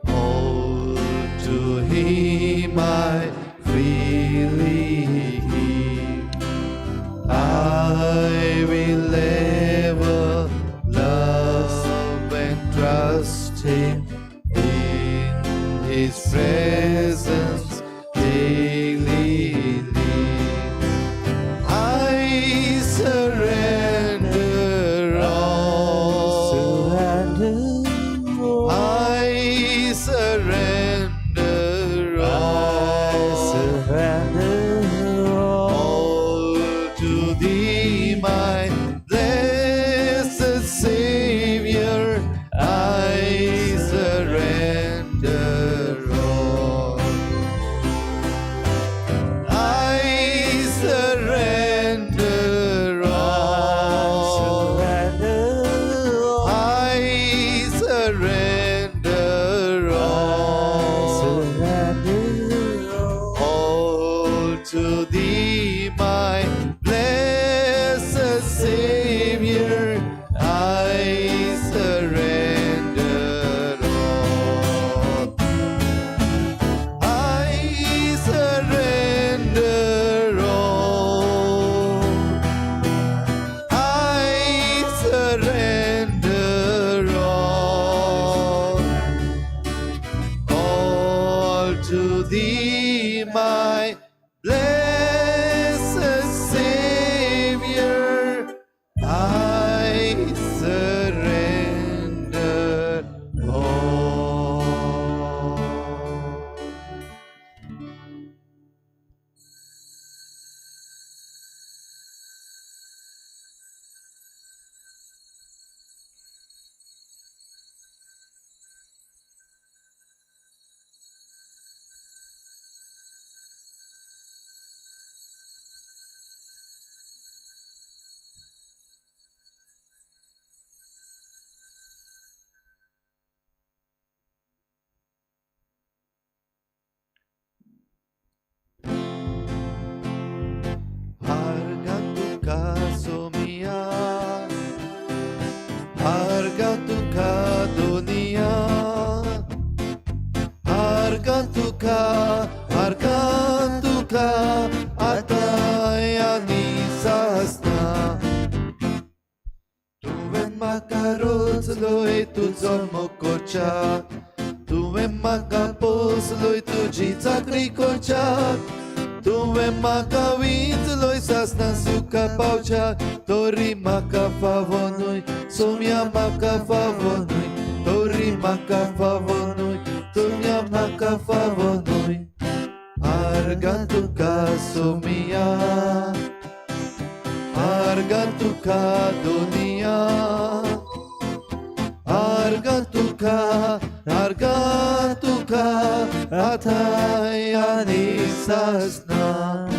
all to Him I freely give. I will ever love and trust Him, in His presence daily live. I surrender all. तुका आतां आनी सासना तुवें म्हाका रोचलोय तुजो मोकोरच्याक तुवें म्हाका पोसलोय तुजी चाकरी करच्याक तुवें म्हाका विंचलोय सासना सुका पावच्याक तोरी म्हाका फावो न्हय सोम्या म्हाका फावो न्हय तोरी म्हाका फावो न्हय सोम्या म्हाका फावो न्हय आर्गा तुका सोमिया आर्गा तुका दोनिया आर्गा तुका आतां आनी सासना